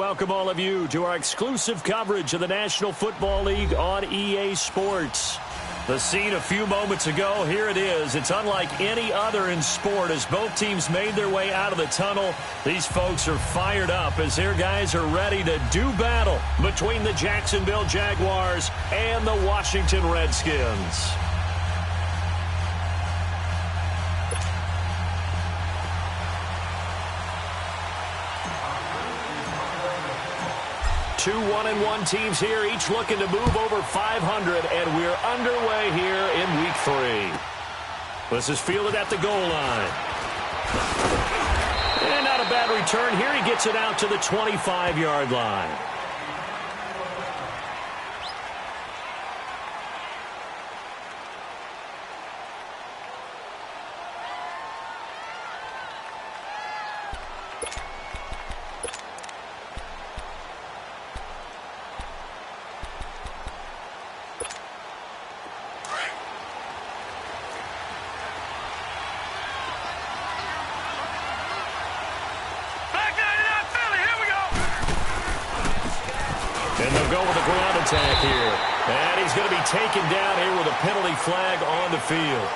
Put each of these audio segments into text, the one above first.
welcome all of you to our exclusive coverage of the National Football League on EA Sports. The scene a few moments ago, here it is. It's unlike any other in sport as both teams made their way out of the tunnel. These folks are fired up as their guys are ready to do battle between the Jacksonville Jaguars and the Washington Redskins. 2 1-1 teams here, each looking to move over 500, and we're underway here in Week 3. This is fielded at the goal line. And not a bad return here. He gets it out to the 25-yard line. And they'll go with a ground attack here. And he's going to be taken down here with a penalty flag on the field.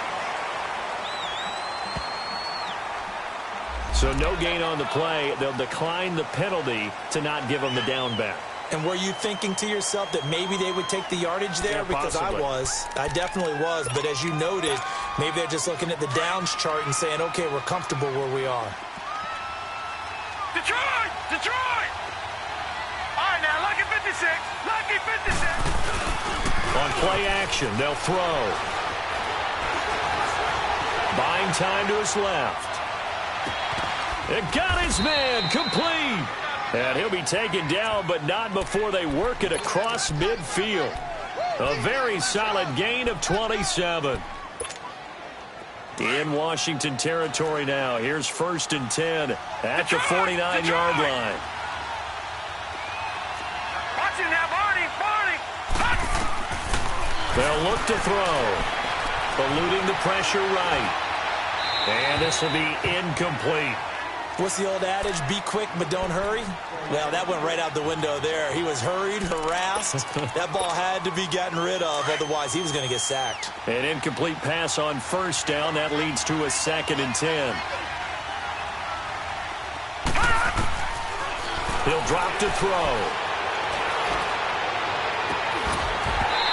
So no gain on the play. They'll decline the penalty to not give him the down back. And were you thinking to yourself that maybe they would take the yardage there? Yeah, because possibly. I definitely was. But as you noted, maybe they're just looking at the downs chart and saying, okay, we're comfortable where we are. Detroit! Detroit! All right, now, lucky 56. Lucky 56. On play action, they'll throw. Buying time to his left. It got his man complete. And he'll be taken down, but not before they work it across midfield. A very solid gain of 27. In Washington territory now. Here's 1st and 10 at the 49-yard line. Watch it now, Barney. They'll look to throw. Eluding the pressure right. And this will be incomplete. What's the old adage? Be quick, but don't hurry? Well, that went right out the window there. He was hurried, harassed. That ball had to be gotten rid of, otherwise he was going to get sacked. An incomplete pass on 1st down. That leads to a 2nd and 10. He'll drop to throw.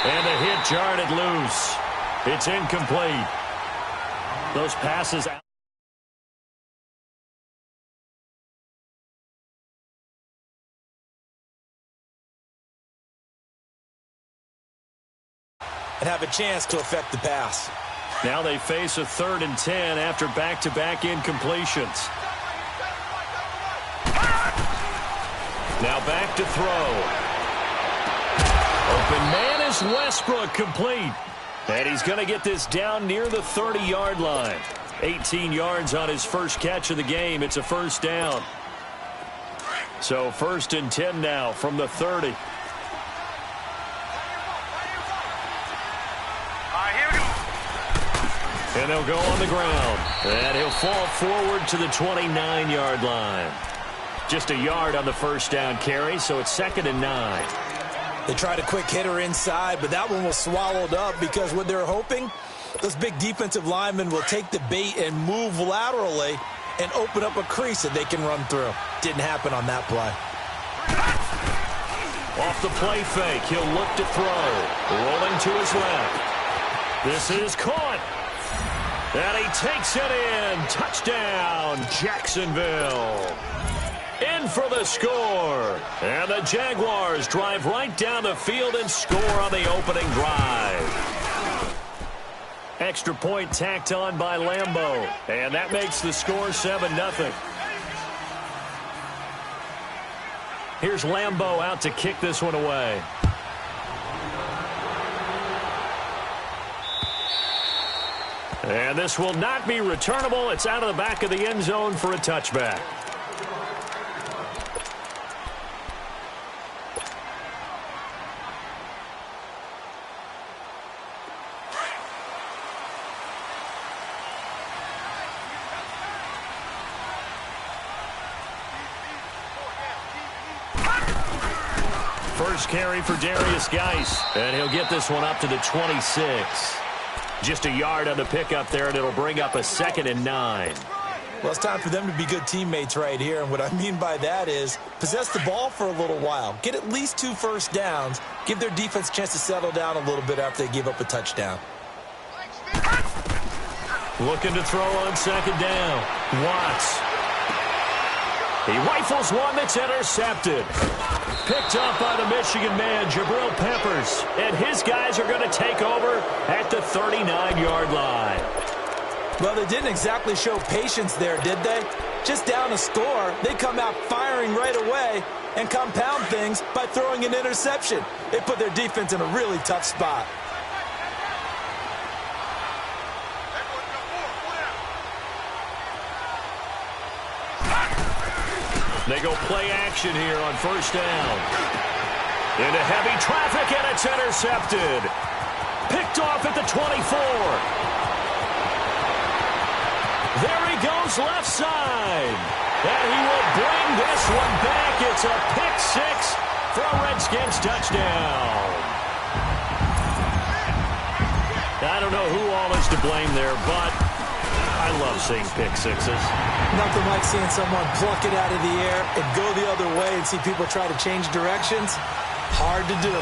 And the hit jarred it loose. It's incomplete. Those passes out. And have a chance to affect the pass. Now they face a 3rd and 10 after back-to-back incompletions. Now back to throw. Open man is Westbrook, complete. And he's going to get this down near the 30-yard line. 18 yards on his first catch of the game. It's a 1st down. So 1st and 10 now from the 30. And they'll go on the ground. And he'll fall forward to the 29-yard line. Just a yard on the 1st down carry, so it's 2nd and 9. They tried a quick hitter inside, but that one was swallowed up because what they're hoping, those big defensive linemen will take the bait and move laterally and open up a crease that they can run through. Didn't happen on that play. Off the play fake, he'll look to throw. Rolling to his left. This is caught. And he takes it in. Touchdown, Jacksonville. In for the score. And the Jaguars drive right down the field and score on the opening drive. Extra point tacked on by Lambeau. And that makes the score 7-0. Here's Lambeau out to kick this one away. And this will not be returnable. It's out of the back of the end zone for a touchback. First carry for Darius Geis, and he'll get this one up to the 26. Just a yard on the pickup there, and it'll bring up a 2nd and 9. Well, it's time for them to be good teammates right here, and what I mean by that is possess the ball for a little while, get at least 2 first downs, give their defense a chance to settle down a little bit after they give up a touchdown. Looking to throw on 2nd down. Watts. He rifles one that's intercepted. Picked up by the Michigan man, Jabril Peppers. And his guys are going to take over at the 39-yard line. Well, they didn't exactly show patience there, did they? Just down a score, they come out firing right away and compound things by throwing an interception. It put their defense in a really tough spot. They go play action here on 1st down. Into heavy traffic, and it's intercepted. Picked off at the 24. There he goes left side. And he will bring this one back. It's a pick 6 for a Redskins touchdown. I don't know who all is to blame there, but I love seeing pick 6s. Nothing like seeing someone pluck it out of the air and go the other way and see people try to change directions. Hard to do.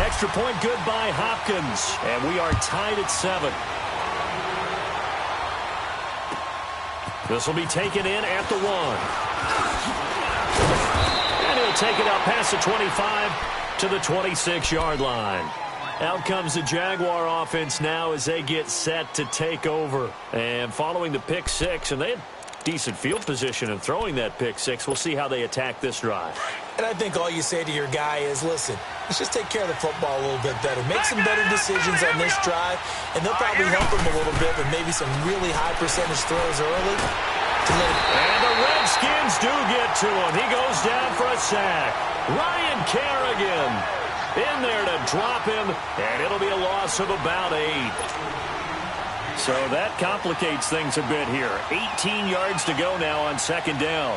Extra point good by Hopkins. And we are tied at 7. This will be taken in at the 1. And he'll take it out past the 25 to the 26-yard line. Out comes the Jaguar offense now as they get set to take over. And following the pick 6, and they had decent field position in throwing that pick 6. We'll see how they attack this drive. And I think all you say to your guy is, listen, let's just take care of the football a little bit better. Make some better decisions on this drive, and they'll probably help him a little bit with maybe some really high percentage throws early. And the Redskins do get to him. He goes down for a sack. Ryan Kerrigan in there to drop him, and it'll be a loss of about 8. So that complicates things a bit here. 18 yards to go now on 2nd down.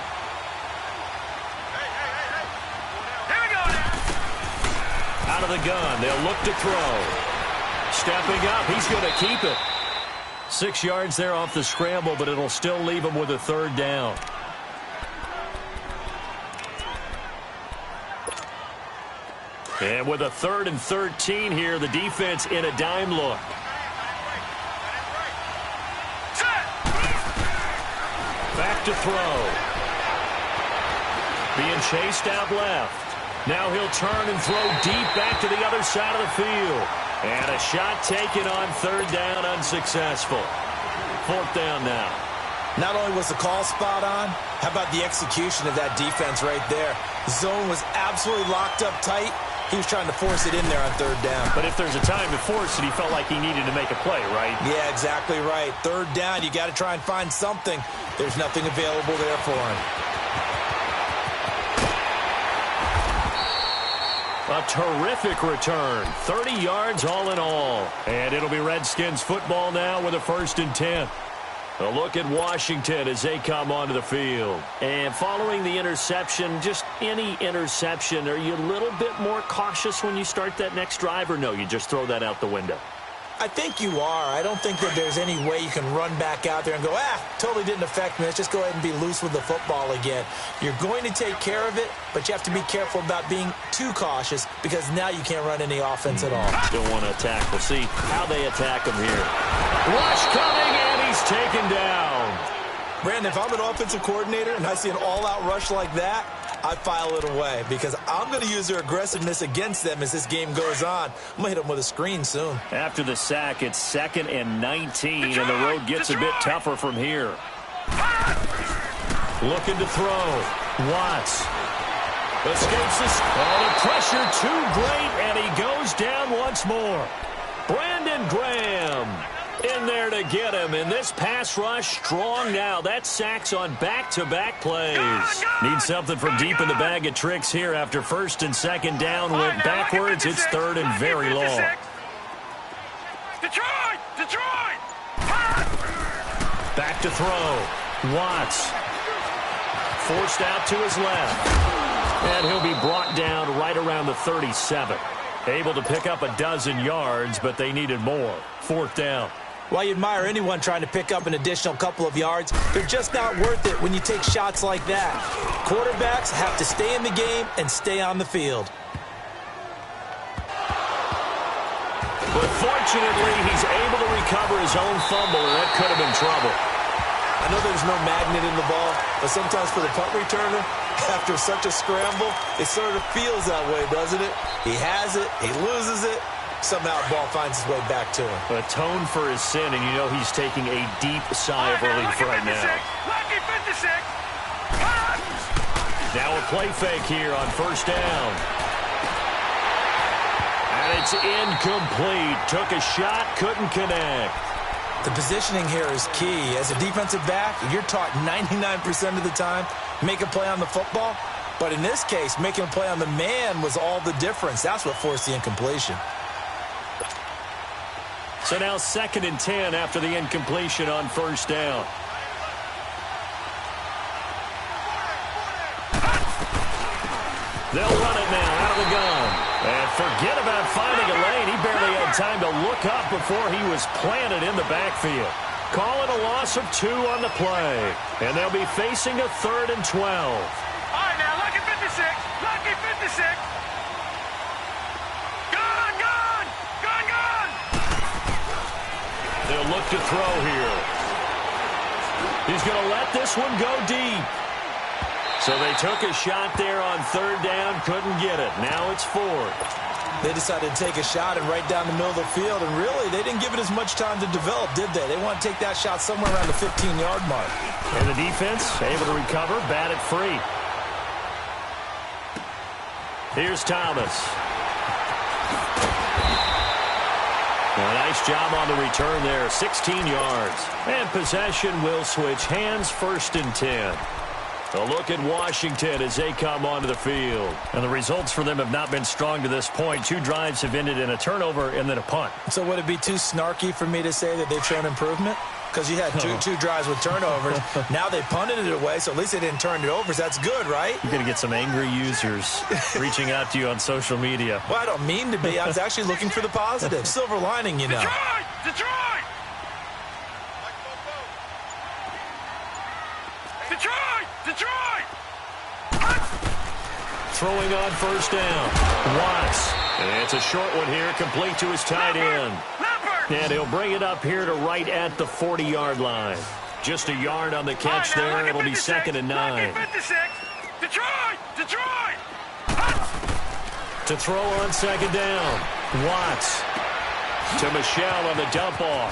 Here we go now. Out of the gun, they'll look to throw. Stepping up, he's going to keep it. 6 yards there off the scramble, but it'll still leave him with a 3rd down. And with a 3rd and 13 here, the defense in a dime look. Back to throw. Being chased out left. Now he'll turn and throw deep back to the other side of the field. And a shot taken on 3rd down, unsuccessful. 4th down now. Not only was the call spot on, how about the execution of that defense right there? Zone was absolutely locked up tight. He was trying to force it in there on 3rd down. But if there's a time to force it, he felt like he needed to make a play, right? Yeah, exactly right. 3rd down, you got to try and find something. There's nothing available there for him. A terrific return. 30 yards all in all. And it'll be Redskins football now with a 1st and 10. A look at Washington as they come onto the field. And following the interception, just any interception, are you a little bit more cautious when you start that next drive, or no, you just throw that out the window? I think you are. I don't think that there's any way you can run back out there and go, totally didn't affect me. Let's just go ahead and be loose with the football again. You're going to take care of it, but you have to be careful about being too cautious because now you can't run any offense at all. Don't want to attack. We'll see how they attack him here. Rush coming, and he's taken down. Brandon, if I'm an offensive coordinator and I see an all-out rush like that, I file it away because I'm going to use their aggressiveness against them as this game goes on. I'm going to hit them with a screen soon. After the sack, it's 2nd and 19, and the road gets a bit tougher from here. Looking to throw. Watts escapes this. Oh, the pressure too great, and he goes down once more. Brandon Graham in there to get him, and this pass rush strong now. That sacks on back-to-back plays. Need something from deep in the bag of tricks here after 1st and 2nd down went backwards. It's 3rd and very long. Detroit! Back to throw. Watts forced out to his left. And he'll be brought down right around the 37. Able to pick up a dozen yards, but they needed more. 4th down. Well, you admire anyone trying to pick up an additional couple of yards. They're just not worth it when you take shots like that. Quarterbacks have to stay in the game and stay on the field. But fortunately, he's able to recover his own fumble, and that could have been trouble. I know there's no magnet in the ball, but sometimes for the punt returner, after such a scramble, it sort of feels that way, doesn't it? He has it, he loses it, somehow the ball finds its way back to him. Atone for his sin, and you know he's taking a deep sigh of relief right now. Lucky 56. Now a play fake here on 1st down. And it's incomplete. Took a shot, couldn't connect. The positioning here is key. As a defensive back, you're taught 99% of the time, make a play on the football. But in this case, making a play on the man was all the difference. That's what forced the incompletion. So now 2nd and 10 after the incompletion on 1st down. They'll run it now out of the gun. And forget about finding a lane. He barely had time to look up before he was planted in the backfield. Call it a loss of 2 on the play. And they'll be facing a 3rd and 12. All right, now, lucky 56. Lucky 56. Gone, gone. Gone, gone. They'll look to throw here. He's going to let this one go deep. So they took a shot there on 3rd down, couldn't get it. Now it's 4th. They decided to take a shot and right down the middle of the field, and really, they didn't give it as much time to develop, did they? They want to take that shot somewhere around the 15-yard mark. And the defense able to recover, bat it free. Here's Thomas. A nice job on the return there, 16 yards. And possession will switch hands, 1st and 10. A look at Washington as they come onto the field. And the results for them have not been strong to this point. 2 drives have ended in a turnover and then a punt. So would it be too snarky for me to say that they've shown improvement? Because you had two drives with turnovers. Now they punted it away, so at least they didn't turn it over. So that's good, right? You're going to get some angry users reaching out to you on social media. Well, I don't mean to be. I was actually looking for the positive. Silver lining, you know. Detroit! Detroit! Detroit! Detroit! Throwing on 1st down. Watts. And it's a short one here, complete to his tight end. And he'll bring it up here to right at the 40-yard line. Just a yard on the catch there. It'll be 2nd and 9. Detroit! Detroit! To throw on 2nd down. Watts. To Michelle on the dump off.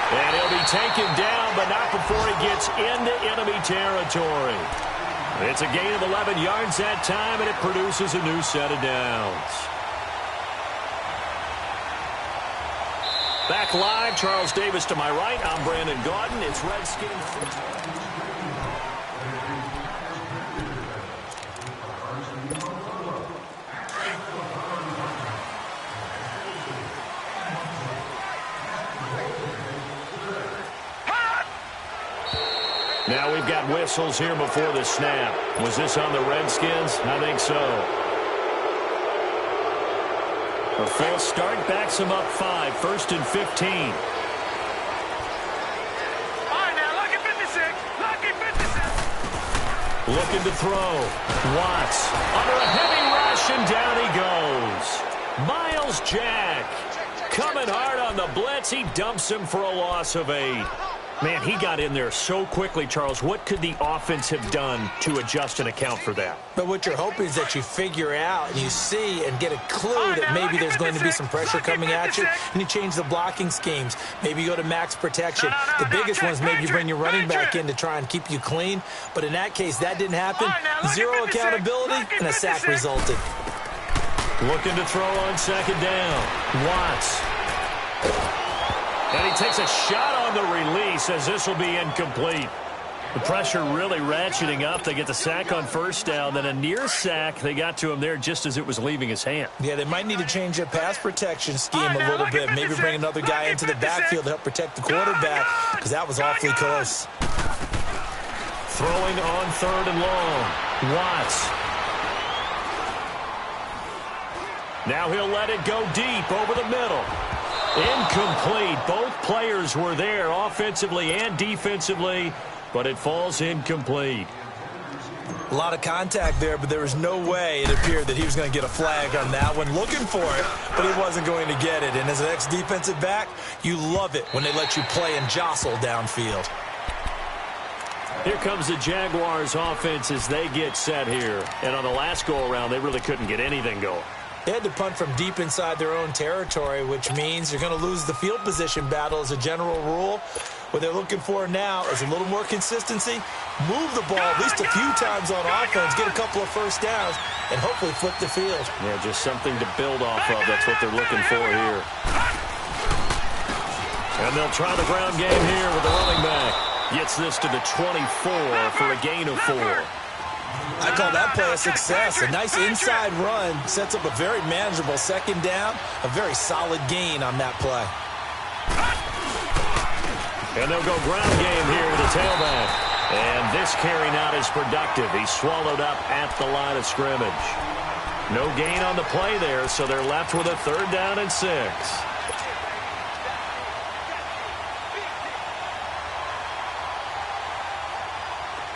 And he'll be taken down, but not before he gets into enemy territory. It's a gain of 11 yards that time, and it produces a new set of downs. Back live, Charles Davis to my right. I'm Brandon Gaudin. It's Redskins. Now we've got whistles here before the snap. Was this on the Redskins? I think so. A false start backs him up 5, 1st and 15. All right, now, lucky 56. Lucky 56. Looking to throw. Watts under a heavy rush, and down he goes. Miles Jack coming hard on the blitz. He dumps him for a loss of 8. Man, he got in there so quickly, Charles. What could the offense have done to adjust and account for that? But what you're hoping is that you figure out and you see and get a clue that maybe there's going to be some pressure coming at you, and you change the blocking schemes. Maybe you go to max protection. The biggest one is maybe you bring your running back in to try and keep you clean. But in that case, that didn't happen. 0 accountability, and a sack resulted. Looking to throw on 2nd down. Watts. And he takes a shot on the release as this will be incomplete. The pressure really ratcheting up. They get the sack on 1st down, then a near sack. They got to him there just as it was leaving his hand. Yeah, they might need to change their pass protection scheme a little bit. Maybe bring another guy into the backfield to help protect the quarterback, because that was awfully close. Throwing on 3rd and long. Watts. Now he'll let it go deep over the middle. Incomplete. Both players were there offensively and defensively, but it falls incomplete. A lot of contact there, but there was no way it appeared that he was going to get a flag on that one. Looking for it, but he wasn't going to get it. And as an ex-defensive back, you love it when they let you play and jostle downfield. Here comes the Jaguars offense as they get set here. And on the last go-around, they really couldn't get anything going. They had to punt from deep inside their own territory, which means you're going to lose the field position battle as a general rule. What they're looking for now is a little more consistency, move the ball at least a few times on offense, get a couple of first downs, and hopefully flip the field. Yeah, just something to build off of. That's what they're looking for here. And they'll try the ground game here with the running back. Gets this to the 24 for a gain of 4. I call that play a success. A nice inside run sets up a very manageable second down, a very solid gain on that play. And they'll go ground game here with the tailback. And this carry not as productive. He's swallowed up at the line of scrimmage. No gain on the play there, so they're left with a 3rd down and 6.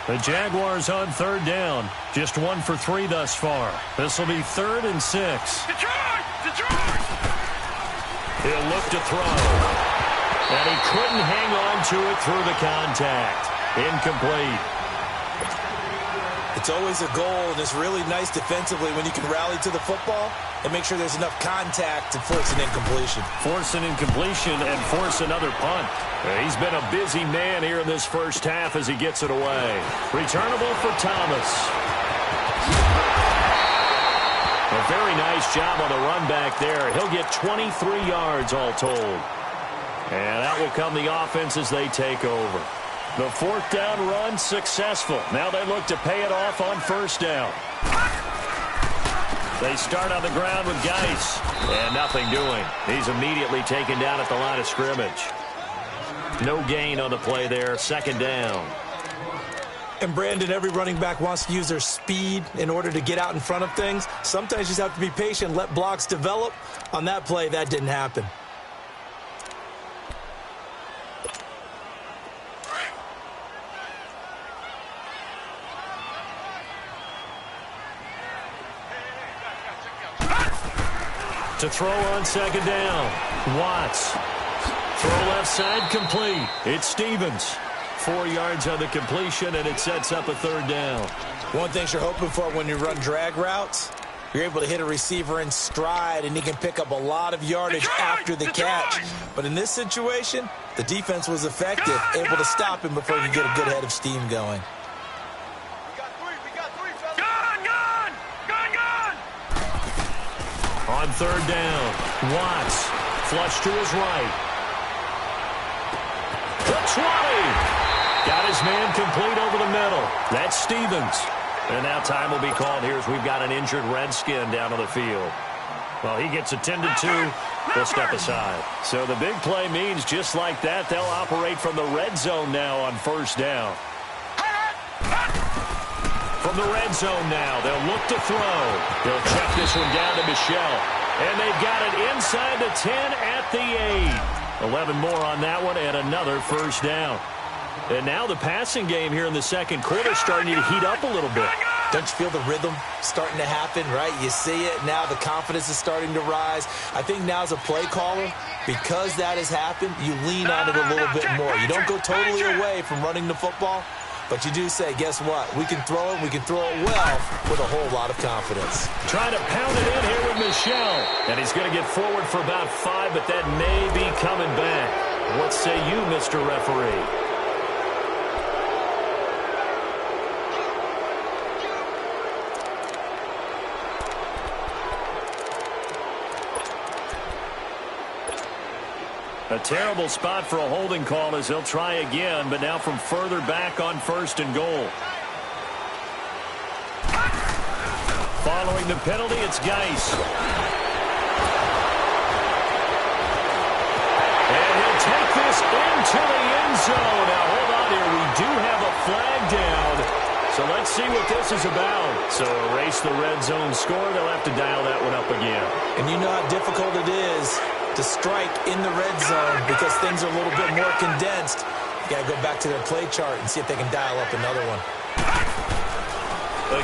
The Jaguars on 3rd down. Just 1 for 3 thus far. This will be 3rd and 6. Detroit! He'll look to throw. And he couldn't hang on to it through the contact. Incomplete. It's always a goal, and it's really nice defensively when you can rally to the football and make sure there's enough contact to force an incompletion. Force an incompletion and force another punt. He's been a busy man here in this first half as he gets it away. Returnable for Thomas. A very nice job on the run back there. He'll get 23 yards all told. And that will come the offense as they take over. The 4th down run successful. Now they look to pay it off on 1st down. They start on the ground with Geis. And nothing doing. He's immediately taken down at the line of scrimmage. No gain on the play there. 2nd down. And Brandon, every running back wants to use their speed in order to get out in front of things. Sometimes you just have to be patient, let blocks develop. On that play, that didn't happen. To throw on 2nd down. Watts. Throw left side complete. It's Stevens. 4 yards on the completion, and it sets up a 3rd down. One thing you're hoping for when you run drag routes, you're able to hit a receiver in stride, and he can pick up a lot of yardage after the catch. But in this situation, the defense was effective, able to stop him before he could get a good head of steam going. On 3rd down, Watts. Flush to his right. The 20. Got his man complete over the middle. That's Stevens. And now time will be called here as we've got an injured Redskin down on the field. Well, he gets attended to. They'll step aside. So the big play means just like that, they'll operate from the red zone now on 1st down. From the red zone now, they'll look to throw. They'll check this one down to Michel. And they've got it inside the 10 at the 8. 11 more on that one and another 1st down. And now the passing game here in the 2nd quarter starting to heat up a little bit. Don't you feel the rhythm starting to happen, right? You see it. Now the confidence is starting to rise. I think now as a play caller, because that has happened, you lean on it a little bit more. You don't go totally away from running the football, but you do say, guess what? We can throw it. We can throw it well with a whole lot of confidence. Trying to pound it in here with Michel. And he's going to get forward for about 5, but that may be coming back. What say you, Mr. Referee? A terrible spot for a holding call as they'll try again, but now from further back on 1st and goal. Following the penalty, it's Geis. And he'll take this into the end zone. Now, hold on here. We do have a flag down. So let's see what this is about. So erase the red zone score. They'll have to dial that one up again. And you know how difficult it is to strike in the red zone because things are a little bit more condensed. You got to go back to their play chart and see if they can dial up another one.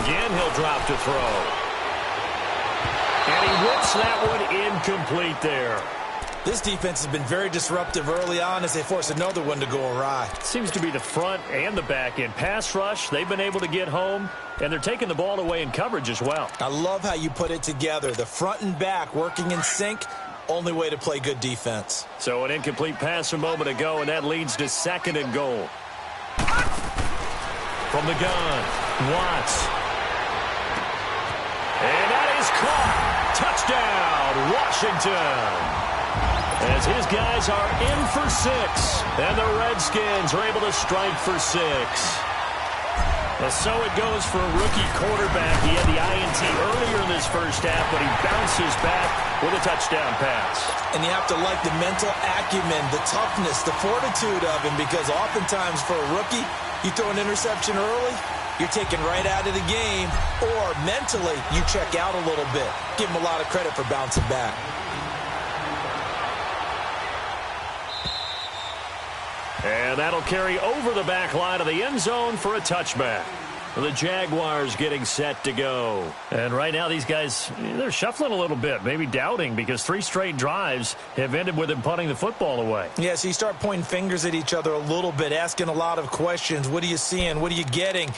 Again, he'll drop to throw. And he whips that one incomplete there. This defense has been very disruptive early on as they force another one to go awry. Seems to be the front and the back end. Pass rush, they've been able to get home, and they're taking the ball away in coverage as well. I love how you put it together. The front and back working in sync, only way to play good defense. So an incomplete pass a moment ago, and that leads to 2nd and goal. From the gun, Watts. And that is caught. Touchdown, Washington. As his guys are in for 6, and the Redskins are able to strike for 6. Well, so it goes for a rookie quarterback. He had the INT earlier in this first half, but he bounces back with a touchdown pass. And you have to like the mental acumen, the toughness, the fortitude of him, because oftentimes for a rookie, you throw an interception early, you're taken right out of the game, or mentally you check out a little bit. Give him a lot of credit for bouncing back. And that'll carry over the back line of the end zone for a touchback. The Jaguars getting set to go. And right now these guys, they're shuffling a little bit, maybe doubting, because 3 straight drives have ended with them punting the football away. Yeah, so you start pointing fingers at each other a little bit, asking a lot of questions. What are you seeing? What are you getting?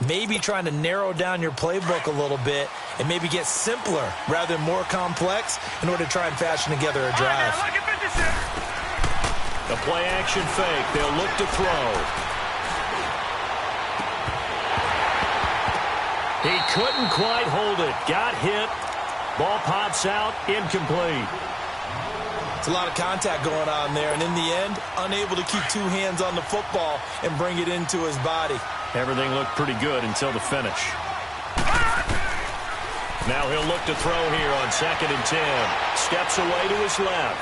Maybe trying to narrow down your playbook a little bit and maybe get simpler rather than more complex in order to try and fashion together a drive. The play action fake. They'll look to throw. He couldn't quite hold it. Got hit. Ball pops out. Incomplete. It's a lot of contact going on there, and in the end, unable to keep 2 hands on the football and bring it into his body. Everything looked pretty good until the finish. Now he'll look to throw here on 2nd and 10. Steps away to his left.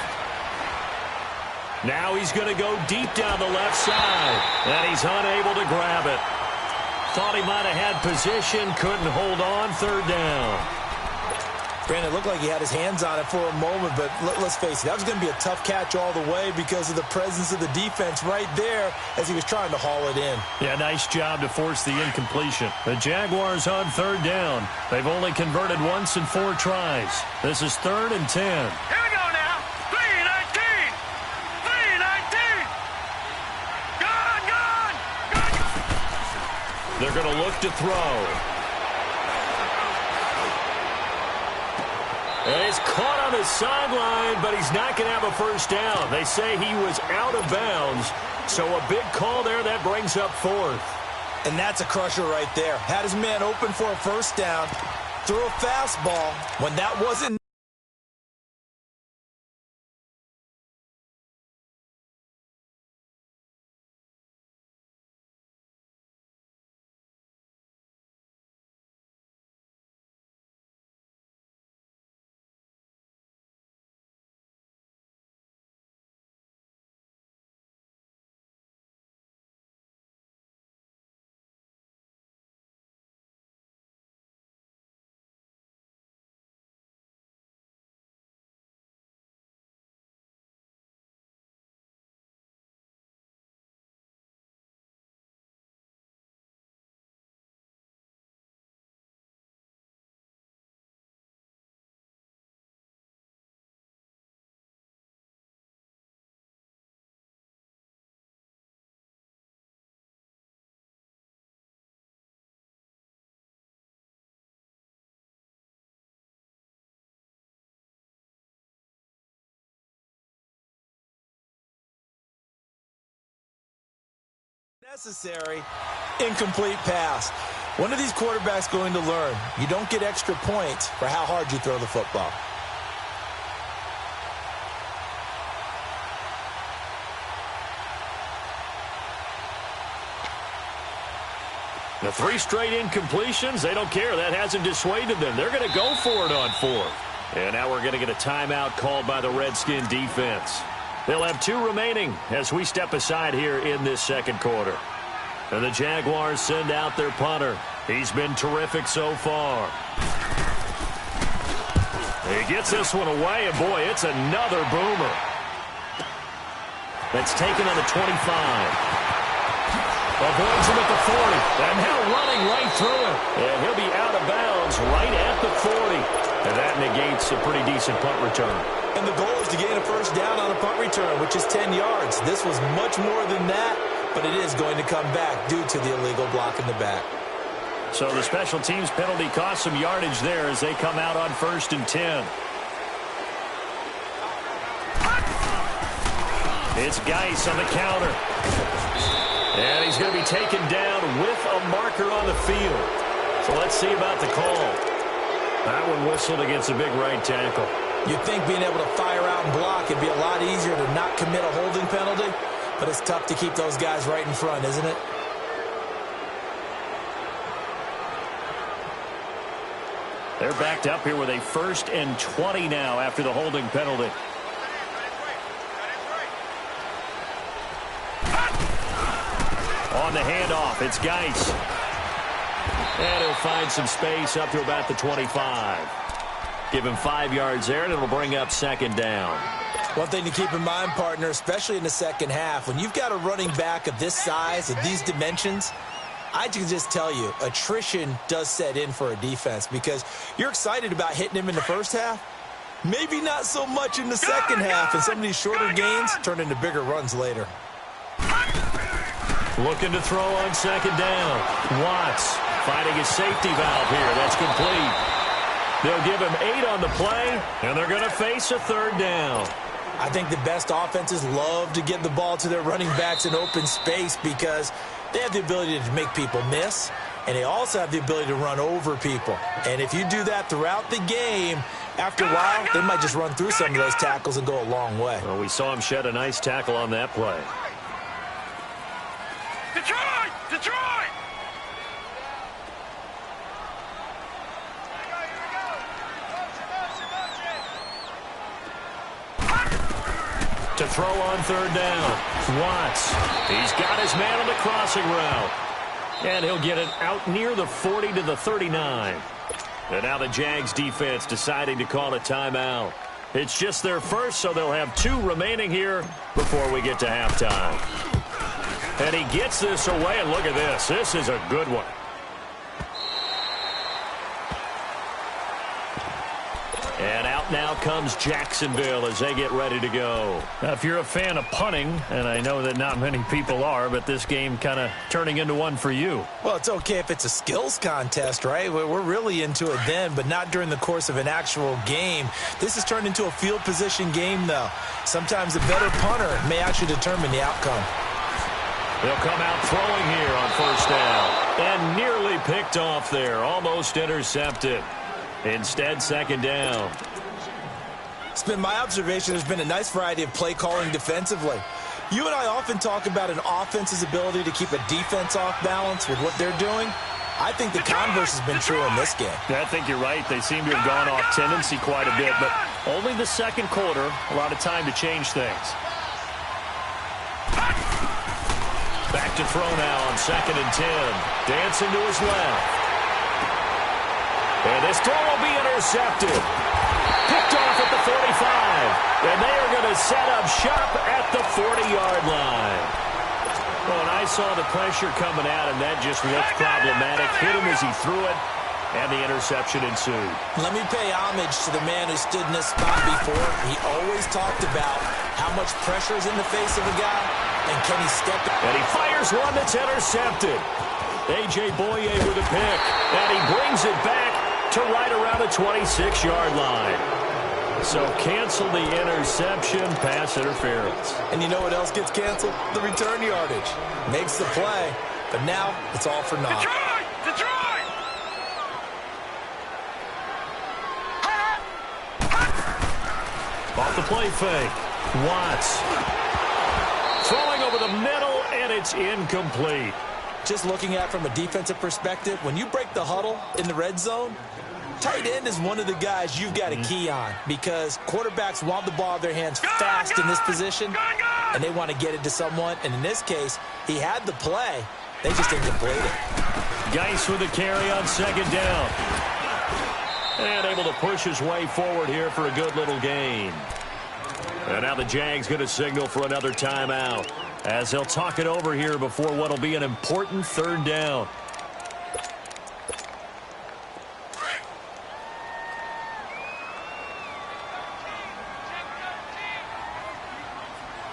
Now he's going to go deep down the left side, and he's unable to grab it. Thought he might have had position, couldn't hold on, 3rd down. Brandon, it looked like he had his hands on it for a moment, but let's face it, that was going to be a tough catch all the way because of the presence of the defense right there as he was trying to haul it in. Yeah, nice job to force the incompletion. The Jaguars on 3rd down. They've only converted once in 4 tries. This is 3rd and 10. Here we go now. 3-19. 3-19. Gone. They're going to look to throw. And he's caught on the sideline, but he's not going to have a first down. They say he was out of bounds, so a big call there that brings up 4th. And that's a crusher right there. Had his man open for a first down, threw a fastball when that wasn't. Necessary, incomplete pass. One of these quarterbacks going to learn, you don't get extra points for how hard you throw the football. The 3 straight incompletions, they don't care. That hasn't dissuaded them. They're going to go for it on 4th. And now we're going to get a timeout called by the Redskin defense. They'll have 2 remaining as we step aside here in this 2nd quarter. And the Jaguars send out their punter. He's been terrific so far. He gets this one away, and boy, it's another boomer. That's taken on the 25. Avoids him at the 40. And now running right through him. And he'll be out of bounds right at the 40. And that negates a pretty decent punt return. And the goal is to gain a first down on a punt return, which is 10 yards. This was much more than that, but it is going to come back due to the illegal block in the back. So the special teams penalty cost some yardage there as they come out on 1st and 10. It's Geis on the counter. And he's going to be taken down with a marker on the field. So let's see about the call. That one whistled against a big right tackle. You'd think being able to fire out and block would be a lot easier to not commit a holding penalty, but it's tough to keep those guys right in front, isn't it? They're backed up here with a 1st and 20 now after the holding penalty. On the handoff, it's Geis. And he'll find some space up to about the 25. Give him 5 yards there, and it'll bring up 2nd down. One thing to keep in mind, partner, especially in the second half, when you've got a running back of this size, of these dimensions, I can just tell you, attrition does set in for a defense because you're excited about hitting him in the first half. Maybe not so much in the second half, and some of these shorter gains turn into bigger runs later. Looking to throw on 2nd down. Watts finding his safety valve here. That's complete. They'll give him 8 on the play, and they're going to face a 3rd down. I think the best offenses love to get the ball to their running backs in open space because they have the ability to make people miss, and they also have the ability to run over people. And if you do that throughout the game, after a while, they might just run through some of those tackles and go a long way. Well, we saw him shed a nice tackle on that play. Detroit! Detroit! To throw on 3rd down. Watts. He's got his man on the crossing route. And he'll get it out near the 40 to the 39. And now the Jags defense deciding to call a timeout. It's just their first, so they'll have 2 remaining here before we get to halftime. And he gets this away, and look at this. This is a good one. And out now comes Jacksonville as they get ready to go. Now, if you're a fan of punting, and I know that not many people are, but this game kind of turning into one for you. Well, it's okay if it's a skills contest, right? We're really into it then, but not during the course of an actual game. This has turned into a field position game, though. Sometimes the better punter may actually determine the outcome. They'll come out throwing here on 1st down. And nearly picked off there. Almost intercepted. Instead, 2nd down. It's been my observation there's been a nice variety of play calling defensively. You and I often talk about an offense's ability to keep a defense off balance with what they're doing. I think the converse has been true in this game. I think you're right. They seem to have gone off tendency quite a bit, but only the 2nd quarter, a lot of time to change things. Back to throw now on 2nd and 10. Dancing to his left. And this throw will be intercepted. Picked off at the 45. And they are going to set up shop at the 40-yard line. Well, and I saw the pressure coming at him. That just looked problematic. Hit him as he threw it, and the interception ensued. Let me pay homage to the man who stood in this spot before. He always talked about how much pressure is in the face of a guy, and can he step in? And he fires one that's intercepted. A.J. Boye with a pick, and he brings it back to right around the 26-yard line. So cancel the interception, pass interference. And you know what else gets canceled? The return yardage. Makes the play, but now it's all for naught. Detroit! Detroit! Off the play fake. Watts. Throwing over the middle, and it's incomplete. Just looking at it from a defensive perspective, when you break the huddle in the red zone, tight end is one of the guys you've got to key on because quarterbacks want the ball in their hands fast in this position, and they want to get it to someone. And in this case, he had the play, They just didn't complete it. Geis with the carry on second down. And able to push his way forward here for a good little gain. And now the Jags going to signal for another timeout as they'll talk it over here before what will be an important third down.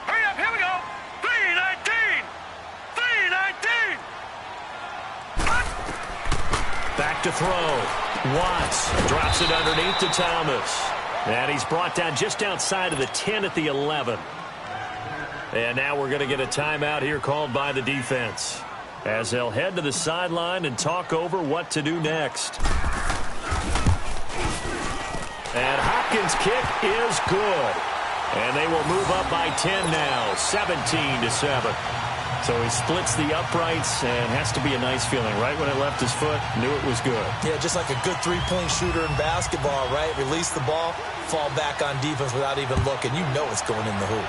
Hurry up, here we go. 3:19. 3:19. Back to throw. Watts drops it underneath to Thomas. And he's brought down just outside of the 10 at the 11. And now we're going to get a timeout here called by the defense as they'll head to the sideline and talk over what to do next. And Hopkins' kick is good. And they will move up by 10 now, 17-7. So he splits the uprights and has to be a nice feeling. Right when it left his foot, knew it was good. Yeah, just like a good three-point shooter in basketball, right? Release the ball, fall back on defense without even looking. You know it's going in the hoop.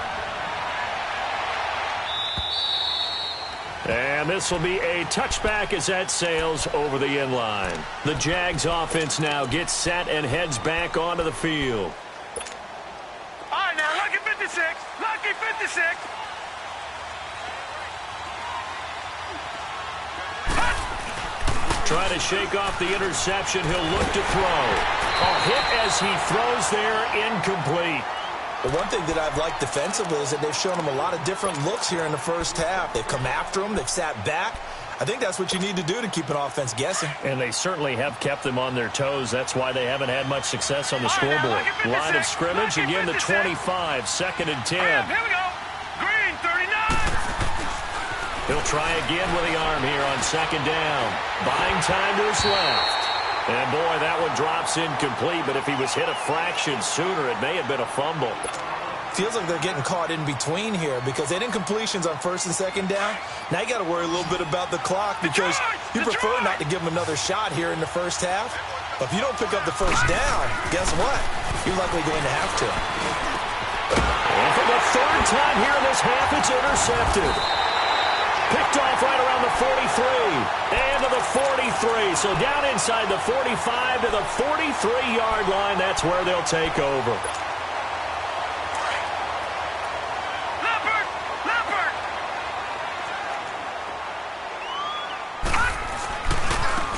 And this will be a touchback as that sails over the end line. The Jags offense now gets set and heads back onto the field. All right, now, lucky 56. Lucky 56. Trying to shake off the interception. He'll look to throw. A hit as he throws there, incomplete. The one thing that I've liked defensively is that they've shown him a lot of different looks here in the first half. They've come after him. They've sat back. I think that's what you need to do to keep an offense guessing. And they certainly have kept them on their toes. That's why they haven't had much success on the scoreboard. Line of scrimmage, again the 25, second and 10. Here we go. Green, 39. He'll try again with the arm here on second down. Buying time to his left. And, boy, that one drops incomplete, but if he was hit a fraction sooner, it may have been a fumble. Feels like they're getting caught in between here because they didn't completions on first and second down. Now you got to worry a little bit about the clock because you prefer not to give them another shot here in the first half. But if you don't pick up the first down, guess what? You're likely going to have to. And for the third time here in this half, it's intercepted. Picked off right around the 43 and to the 43. So down inside the 45 to the 43-yard line. That's where they'll take over.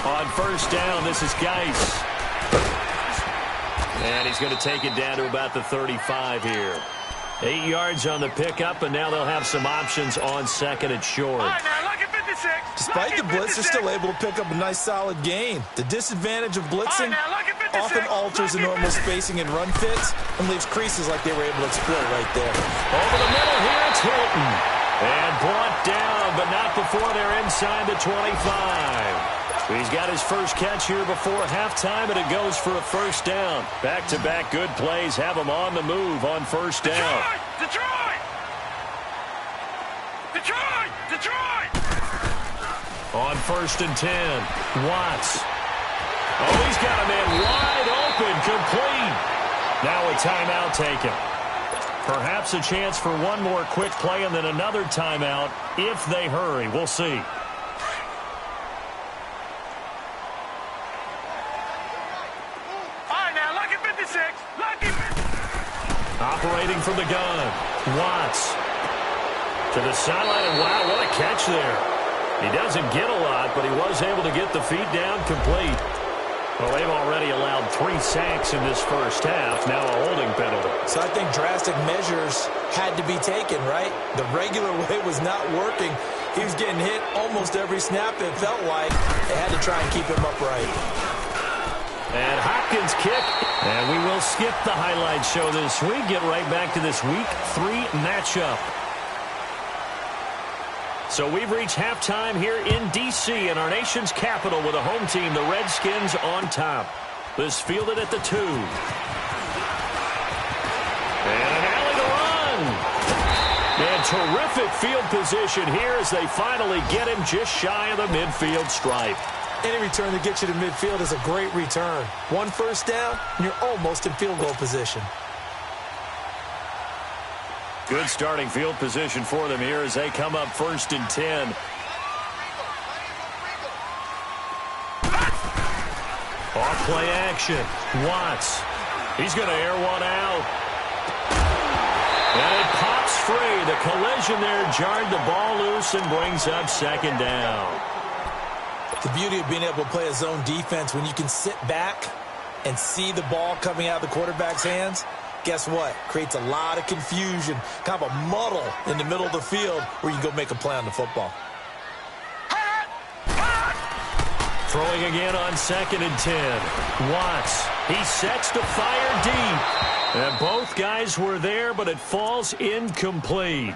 On first down, this is Geis. And he's going to take it down to about the 35 here. 8 yards on the pickup, and now they'll have some options on second and short. All right, now, lucky 56. Despite the blitz, they're still able to pick up a nice, solid gain. The disadvantage of blitzing often alters the normal spacing and run fits and leaves creases like they were able to exploit right there. Over the middle here, it's Hilton. And brought down, but not before they're inside the 25. He's got his first catch here before halftime, and it goes for a first down. Back-to-back good plays have him on the move on first down. Detroit! Detroit! Detroit! On first and 10, Watts. Oh, he's got a man wide open, complete. Now a timeout taken. Perhaps a chance for one more quick play and then another timeout if they hurry. We'll see. Operating from the gun. Watts to the sideline, and wow, what a catch there. He doesn't get a lot, but he was able to get the feet down complete. Well, they've already allowed 3 sacks in this first half, now a holding penalty. So I think drastic measures had to be taken, right? The regular way was not working. He was getting hit almost every snap, it felt like. They had to try and keep him upright. And Hopkins kick. And we will skip the highlight show this week. Get right back to this Week 3 matchup. So we've reached halftime here in D.C. in our nation's capital with a home team, the Redskins, on top. This fielded at the 2. And an alley to run. And terrific field position here as they finally get him just shy of the midfield stripe. Any return that gets you to midfield is a great return. One first down, and you're almost in field goal position. Good starting field position for them here as they come up first and 10. Off play action. Watts. He's going to air one out. And it pops free. The collision there jarred the ball loose and brings up second down. The beauty of being able to play a zone defense when you can sit back and see the ball coming out of the quarterback's hands, guess what? Creates a lot of confusion, kind of a muddle in the middle of the field where you can go make a play on the football. Throwing again on 2nd and 10. Watts. He sets to fire deep. And both guys were there, but it falls incomplete.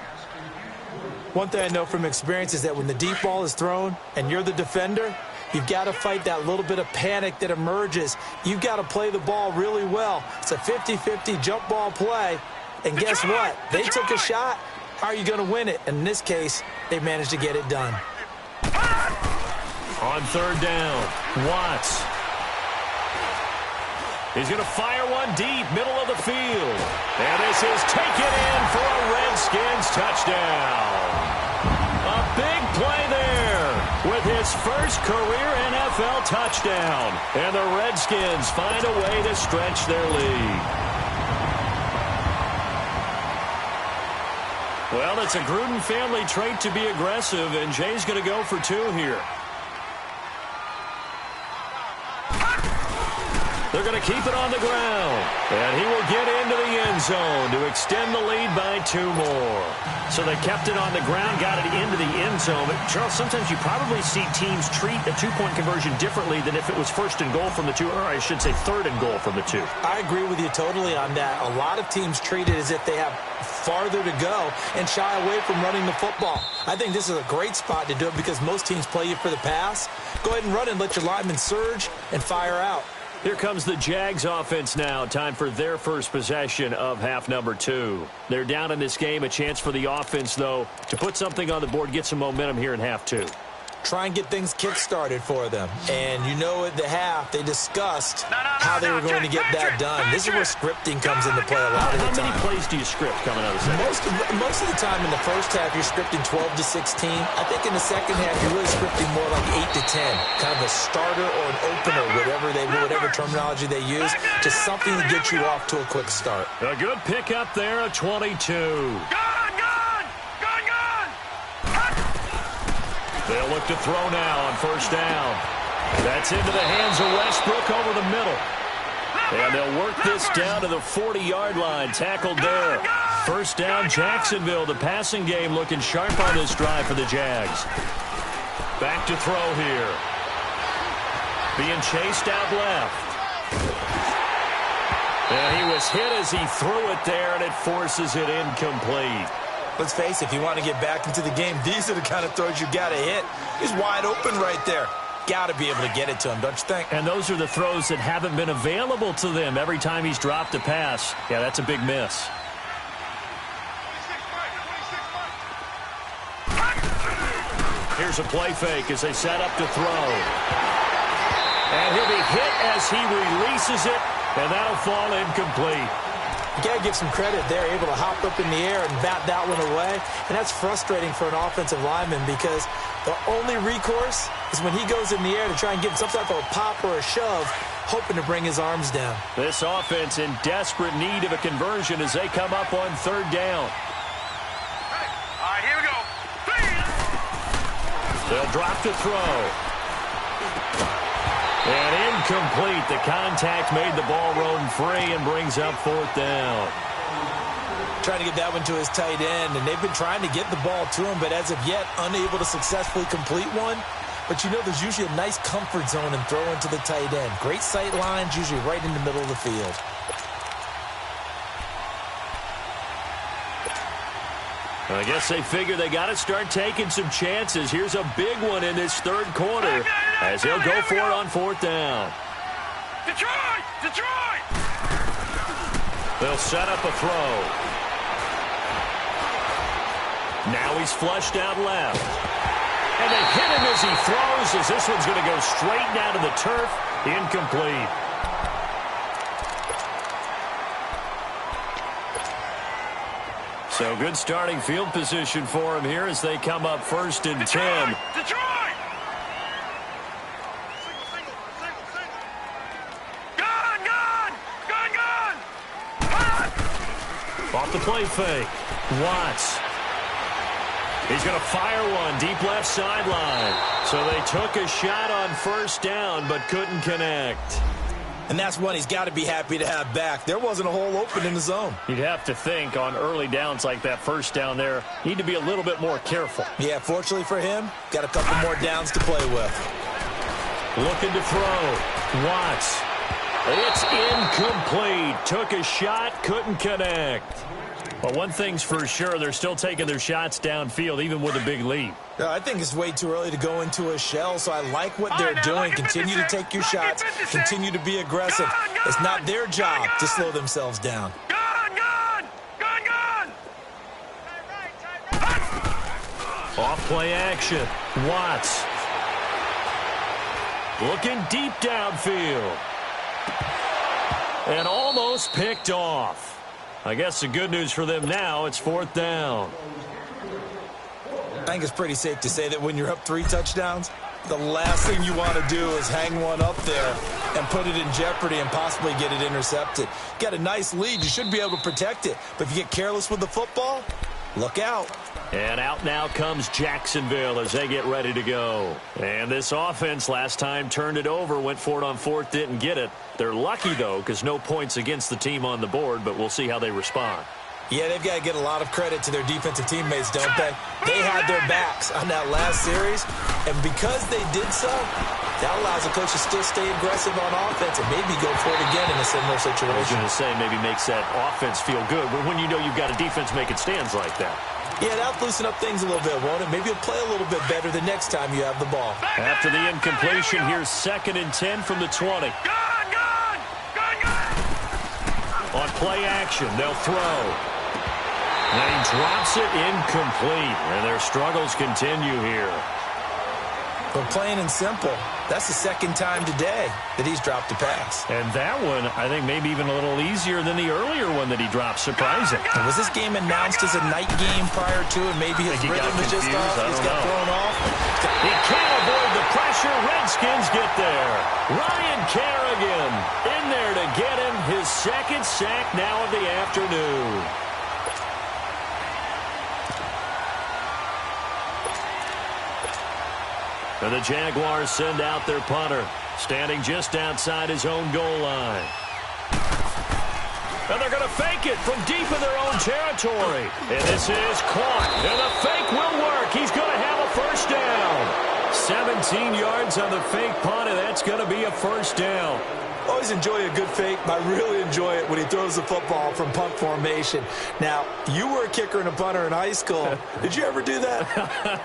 One thing I know from experience is that when the deep ball is thrown and you're the defender, you've got to fight that little bit of panic that emerges. You've got to play the ball really well. It's a 50-50 jump ball play. And guess what? They took a shot. How are you going to win it? And in this case, they managed to get it done. On 3rd down, Watts. He's going to fire one deep, middle of the field. And this is taken in for a Redskins touchdown. A big play there with his first career NFL touchdown. And the Redskins find a way to stretch their lead. Well, it's a Gruden family trait to be aggressive, and Jay's going to go for 2 here. They're going to keep it on the ground. And he will get into the end zone to extend the lead by 2 more. So they kept it on the ground, got it into the end zone. But Charles, sometimes you probably see teams treat a 2-point conversion differently than if it was 1st and goal from the 2, or I should say 3rd and goal from the 2. I agree with you totally on that. A lot of teams treat it as if they have farther to go and shy away from running the football. I think this is a great spot to do it because most teams play you for the pass. Go ahead and run and let your linemen surge and fire out. Here comes the Jags offense now. Time for their first possession of half number 2. They're down in this game. A chance for the offense, though, to put something on the board, get some momentum here in half 2. Try and get things kick-started for them. And you know at the half, they discussed how they were going to get that done. This is where scripting comes into play a lot of the time. How many plays do you script coming out of the second? Most of the time in the first half, you're scripting 12 to 16. I think in the second half, you're really scripting more like 8 to 10. Kind of a starter or an opener, whatever terminology they use, just something to get you off to a quick start. A good pickup there, a 22. They'll look to throw now on 1st down. That's into the hands of Westbrook over the middle. And they'll work this down to the 40-yard line. Tackled there. 1st down, Jacksonville. The passing game looking sharp on this drive for the Jags. Back to throw here. Being chased out left. And he was hit as he threw it there, and it forces it incomplete. Let's face it, if you want to get back into the game, these are the kind of throws you got to hit. He's wide open right there. Got to be able to get it to him, don't you think? And those are the throws that haven't been available to them every time he's dropped a pass. Yeah, that's a big miss. Here's a play fake as they set up to throw. And he'll be hit as he releases it, and that'll fall incomplete. You got to give some credit there, able to hop up in the air and bat that one away. And that's frustrating for an offensive lineman because the only recourse is when he goes in the air to try and get some type of a pop or a shove, hoping to bring his arms down. This offense in desperate need of a conversion as they come up on 3rd down. All right, here we go. They'll drop to throw. And incomplete. The contact made the ball roam free and brings up 4th down. Trying to get that one to his tight end, and they've been trying to get the ball to him, but as of yet, unable to successfully complete one. But you know there's usually a nice comfort zone in throwing to the tight end. Great sight lines, usually right in the middle of the field. I guess they figure they got to start taking some chances. Here's a big one in this 3rd quarter as he'll go for it on 4th down. Detroit! They'll set up a throw. Now he's flushed out left. And they hit him as he throws as this one's going to go straight down to the turf. Incomplete. So good starting field position for him here as they come up 1st and 10. Detroit! Off the play fake. Watts. He's going to fire one deep left sideline. So they took a shot on first down but couldn't connect. And that's one he's got to be happy to have back. There wasn't a hole open in the zone. You'd have to think on early downs like that first down there, need to be a little bit more careful. Yeah, fortunately for him, got a couple more downs to play with. Looking to throw. Watts. It's incomplete. Took a shot, couldn't connect. But one thing's for sure, they're still taking their shots downfield, even with a big lead. I think it's way too early to go into a shell, so I like what they're doing. Continue to take your shots. Continue to be aggressive. It's not their job to slow themselves down. Off play action. Watts. Looking deep downfield. And almost picked off. I guess the good news for them now, it's fourth down. I think it's pretty safe to say that when you're up 3 touchdowns, the last thing you want to do is hang one up there and put it in jeopardy and possibly get it intercepted. Got a nice lead. You should be able to protect it. But if you get careless with the football, look out. And out now comes Jacksonville as they get ready to go. And this offense last time turned it over, went for it on fourth, didn't get it. They're lucky, though, because no points against the team on the board, but we'll see how they respond. Yeah, they've got to get a lot of credit to their defensive teammates, don't they? They had their backs on that last series, and because they did so, that allows the coach to still stay aggressive on offense and maybe go for it again in a similar situation. I was going to say maybe makes that offense feel good, but when you know you've got a defense making stands like that. Yeah, that'll loosen up things a little bit, won't it? Maybe you'll play a little bit better the next time you have the ball. After the incompletion, here's 2nd and 10 from the 20. On play action, they'll throw. And he drops it incomplete, and their struggles continue here. But plain and simple, that's the 2nd time today that he's dropped a pass. And that one, I think, maybe even a little easier than the earlier one that he dropped. Surprising. And was this game announced as a night game prior to it? Maybe his rhythm is just off. He's got thrown off. He can't avoid the pressure. Redskins get there. Ryan Kerrigan in there to get him his 2nd sack now of the afternoon. And the Jaguars send out their punter, standing just outside his own goal line. And they're going to fake it from deep in their own territory. And this is caught. And the fake will work. He's going to have a first down. 17 yards on the fake punt, and that's going to be a first down. Always enjoy a good fake, but I really enjoy it when he throws the football from punt formation. Now, you were a kicker and a punter in high school. Did you ever do that?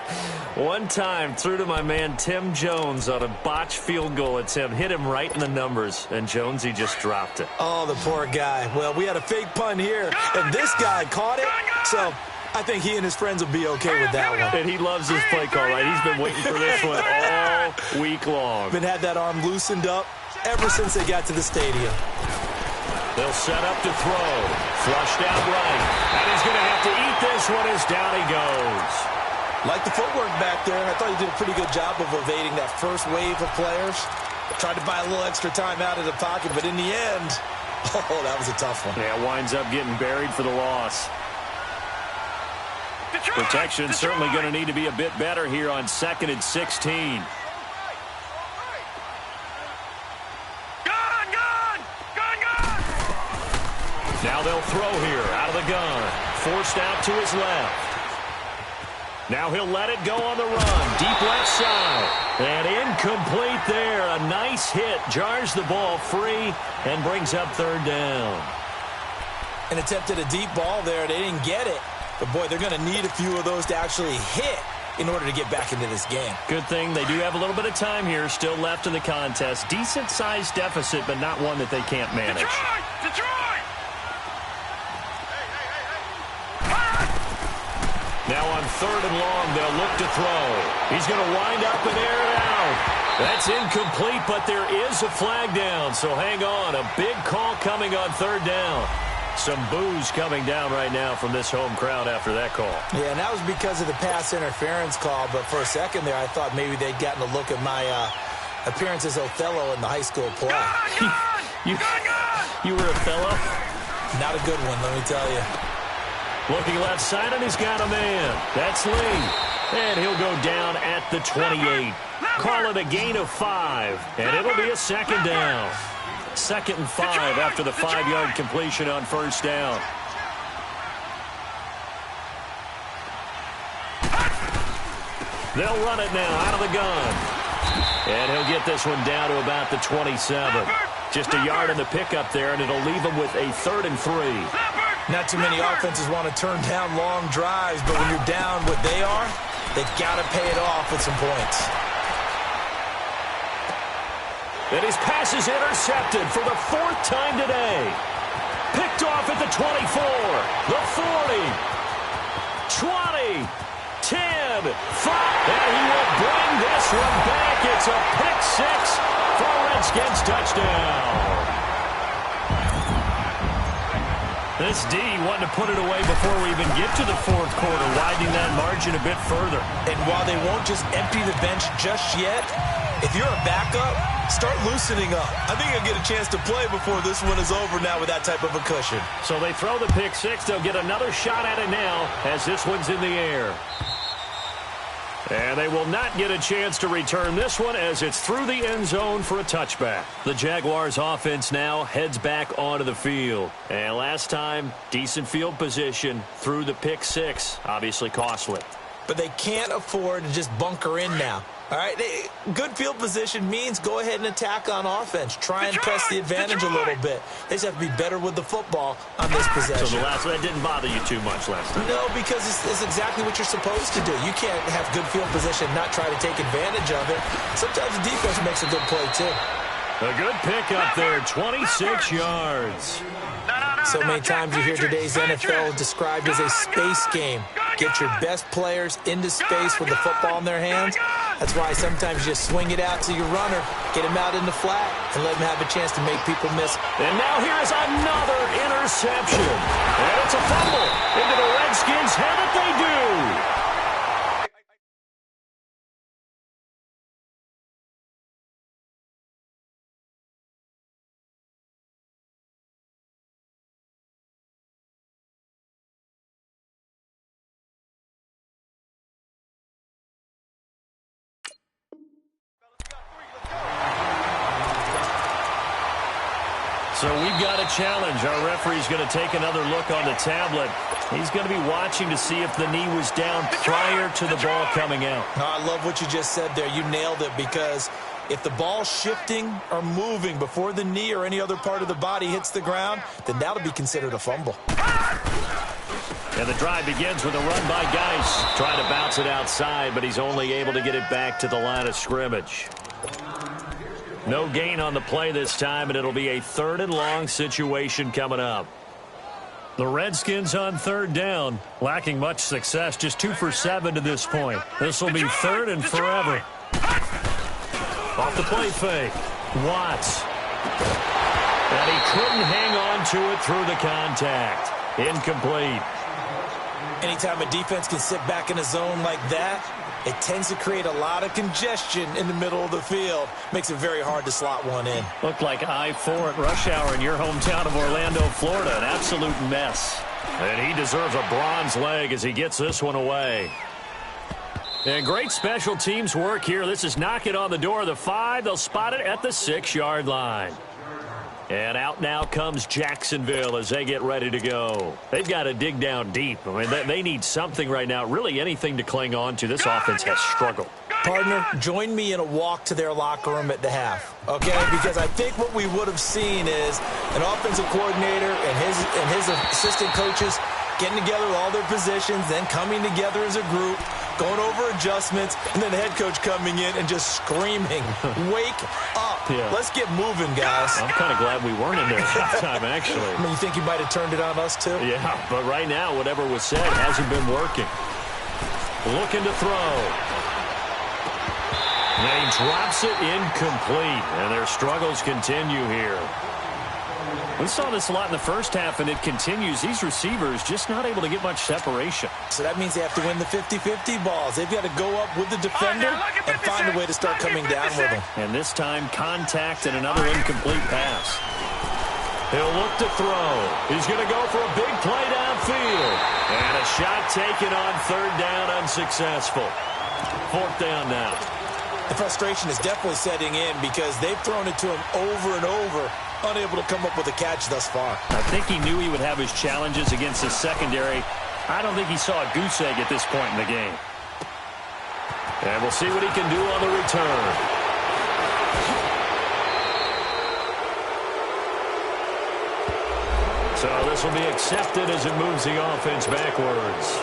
One time, threw to my man Tim Jones on a botched field goal attempt. Hit him right in the numbers, and Jonesy just dropped it. Oh, the poor guy. Well, we had a fake punt here, and this guy caught it, so I think he and his friends will be okay with that one. And he loves his play call, right? He's been waiting for this one all week long. Been had that arm loosened up ever since they got to the stadium. They'll set up to throw. Flushed out right. And he's going to have to eat this one as down he goes. Like the footwork back there. I thought he did a pretty good job of evading that first wave of players. Tried to buy a little extra time out of the pocket, but in the end, oh, that was a tough one. Yeah, winds up getting buried for the loss. Protection certainly going to need to be a bit better here on 2nd and 16. Now they'll throw here out of the gun. Forced out to his left. Now he'll let it go on the run. Deep left side. And incomplete there. A nice hit. Jars the ball free and brings up 3rd down. And attempted a deep ball there. They didn't get it. But, boy, they're going to need a few of those to actually hit in order to get back into this game. Good thing they do have a little bit of time here still left in the contest. Decent-sized deficit, but not one that they can't manage. Detroit! Now on 3rd and long, they'll look to throw. He's going to wind up and air it out. That's incomplete, but there is a flag down, so hang on. A big call coming on 3rd down. Some boos coming down right now from this home crowd after that call. Yeah, and that was because of the pass interference call, but for a second there, I thought maybe they'd gotten a look at my appearance as Othello in the high school play. You were Othello? Not a good one, let me tell you. Looking left side, and he's got a man. That's Lee. And he'll go down at the 28. Call it a gain of 5, and it'll be a second down. 2nd and 5 after the 5-yard completion on first down. They'll run it now out of the gun. And he'll get this one down to about the 27. Just a yard in the pickup there, and it'll leave him with a 3rd and 3. Not too many offenses want to turn down long drives, but when you're down what they are, they've got to pay it off with some points. And his pass is intercepted for the 4th time today. Picked off at the 24, the 40, 20, 10, 5. And he will bring this one back. It's a pick 6 for a Redskins touchdown. This D wanting to put it away before we even get to the 4th quarter, widening that margin a bit further. And while they won't just empty the bench just yet, if you're a backup, start loosening up. I think you'll get a chance to play before this one is over now with that type of a cushion. So they throw the pick 6. They'll get another shot at it now as this one's in the air. And they will not get a chance to return this one as it's through the end zone for a touchback. The Jaguars offense now heads back onto the field. And last time, decent field position through the pick 6. Obviously costly. But they can't afford to just bunker in now. All right, good field position means go ahead and attack on offense. Try and press the advantage a little bit. They just have to be better with the football on this possession. So the last one, that didn't bother you too much last time? No, because it's exactly what you're supposed to do. You can't have good field position and not try to take advantage of it. Sometimes the defense makes a good play, too. A good pick up there, 26 yards. So many times you hear today's NFL described as a space game. Get your best players into space with the football in their hands. That's why sometimes you just swing it out to your runner, get him out in the flat, and let him have a chance to make people miss. And now here's another interception. And it's a fumble into the Redskins' head that they do. So we've got a challenge. Our referee's going to take another look on the tablet. He's going to be watching to see if the knee was down prior to the ball coming out. I love what you just said there. You nailed it, because if the ball's shifting or moving before the knee or any other part of the body hits the ground, then that'll be considered a fumble. And the drive begins with a run by Geis. Trying to bounce it outside, but he's only able to get it back to the line of scrimmage. No gain on the play this time, and it'll be a 3rd and long situation coming up. The Redskins on 3rd down, lacking much success, just 2 for 7 to this point. This will be 3rd and forever. Off the play fake, Watts. And he couldn't hang on to it through the contact. Incomplete. Anytime a defense can sit back in a zone like that, it tends to create a lot of congestion in the middle of the field. Makes it very hard to slot one in. Looked like I-4 at rush hour in your hometown of Orlando, Florida. An absolute mess. And he deserves a bronze leg as he gets this one away. And great special teams work here. This is knock it on the door of the 5. They'll spot it at the 6-yard line. And out now comes Jacksonville as they get ready to go. They've got to dig down deep. I mean, they need something right now, really anything to cling on to. This offense has struggled. Partner, join me in a walk to their locker room at the half, okay? Because I think what we would have seen is an offensive coordinator and his assistant coaches getting together with all their positions, then coming together as a group, going over adjustments, and then the head coach coming in and just screaming, wake up. Yeah. Let's get moving, guys. I'm kind of glad we weren't in there at that time, actually. I mean, you think he might have turned it on us, too? Yeah, but right now, whatever was said hasn't been working. Looking to throw. And he drops it incomplete, and their struggles continue here. We saw this a lot in the first half, and it continues. These receivers just not able to get much separation. So that means they have to win the 50-50 balls. They've got to go up with the defender and find a way to start coming down with them. And this time, contact and another incomplete pass. He'll look to throw. He's going to go for a big play downfield. And a shot taken on third down, unsuccessful. Fourth down now. The frustration is definitely setting in because they've thrown it to him over and over, unable to come up with a catch thus far. I think he knew he would have his challenges against his secondary. I don't think he saw a goose egg at this point in the game. And we'll see what he can do on the return. So this will be accepted as it moves the offense backwards.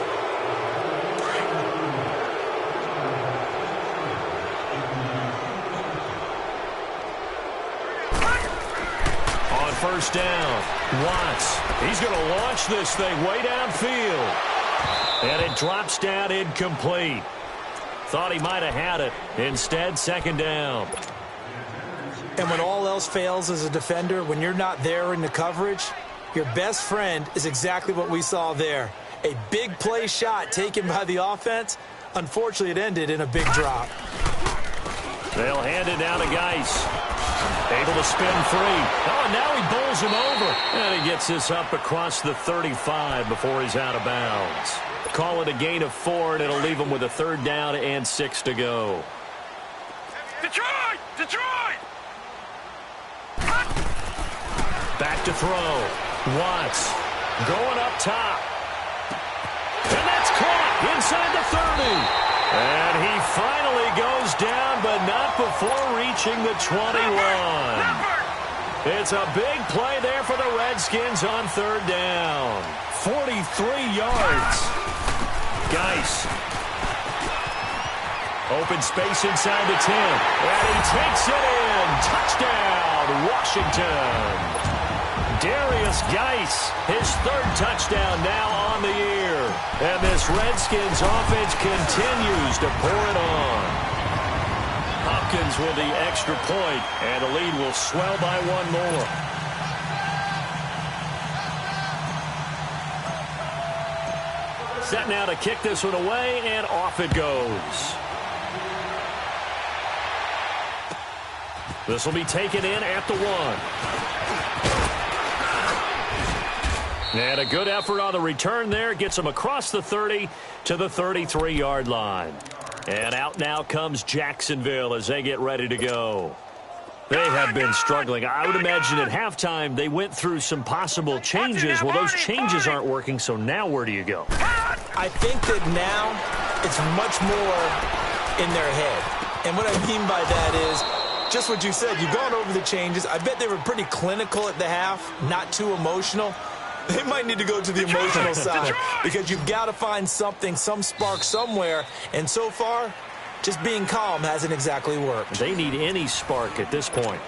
On first down, Watts. He's going to launch this thing way downfield. And it drops down incomplete. Thought he might have had it. Instead, second down. And when all else fails as a defender, when you're not there in the coverage, your best friend is exactly what we saw there. A big play shot taken by the offense. Unfortunately, it ended in a big drop. They'll hand it down to Geis. Able to spin free. Oh, and now he bowls him over. And he gets this up across the 35 before he's out of bounds. Call it a gain of 4, and it'll leave him with a third down and 6 to go. Detroit! Detroit! Back to throw. Watts going up top. And that's caught inside the 30. And he finally goes down, but not before reaching the 21. It's a big play there for the Redskins on third down. 43 yards. Geis. Open space inside the 10. And he takes it in. Touchdown, Washington. Darius Geis, his third touchdown now on the year. And this Redskins offense continues to pour it on. Hopkins with the extra point, and the lead will swell by one more. Set now to kick this one away, and off it goes. This will be taken in at the 1. And a good effort on the return there. Gets him across the 30 to the 33-yard line. And out now comes Jacksonville as they get ready to go. They have been struggling. I would imagine at halftime they went through some possible changes. Well, those changes aren't working, so now where do you go? I think that now it's much more in their head. And what I mean by that is just what you said. You've gone over the changes. I bet they were pretty clinical at the half, not too emotional. They might need to go to the emotional side because you've got to find something, some spark somewhere. And so far, just being calm hasn't exactly worked. They need any spark at this point.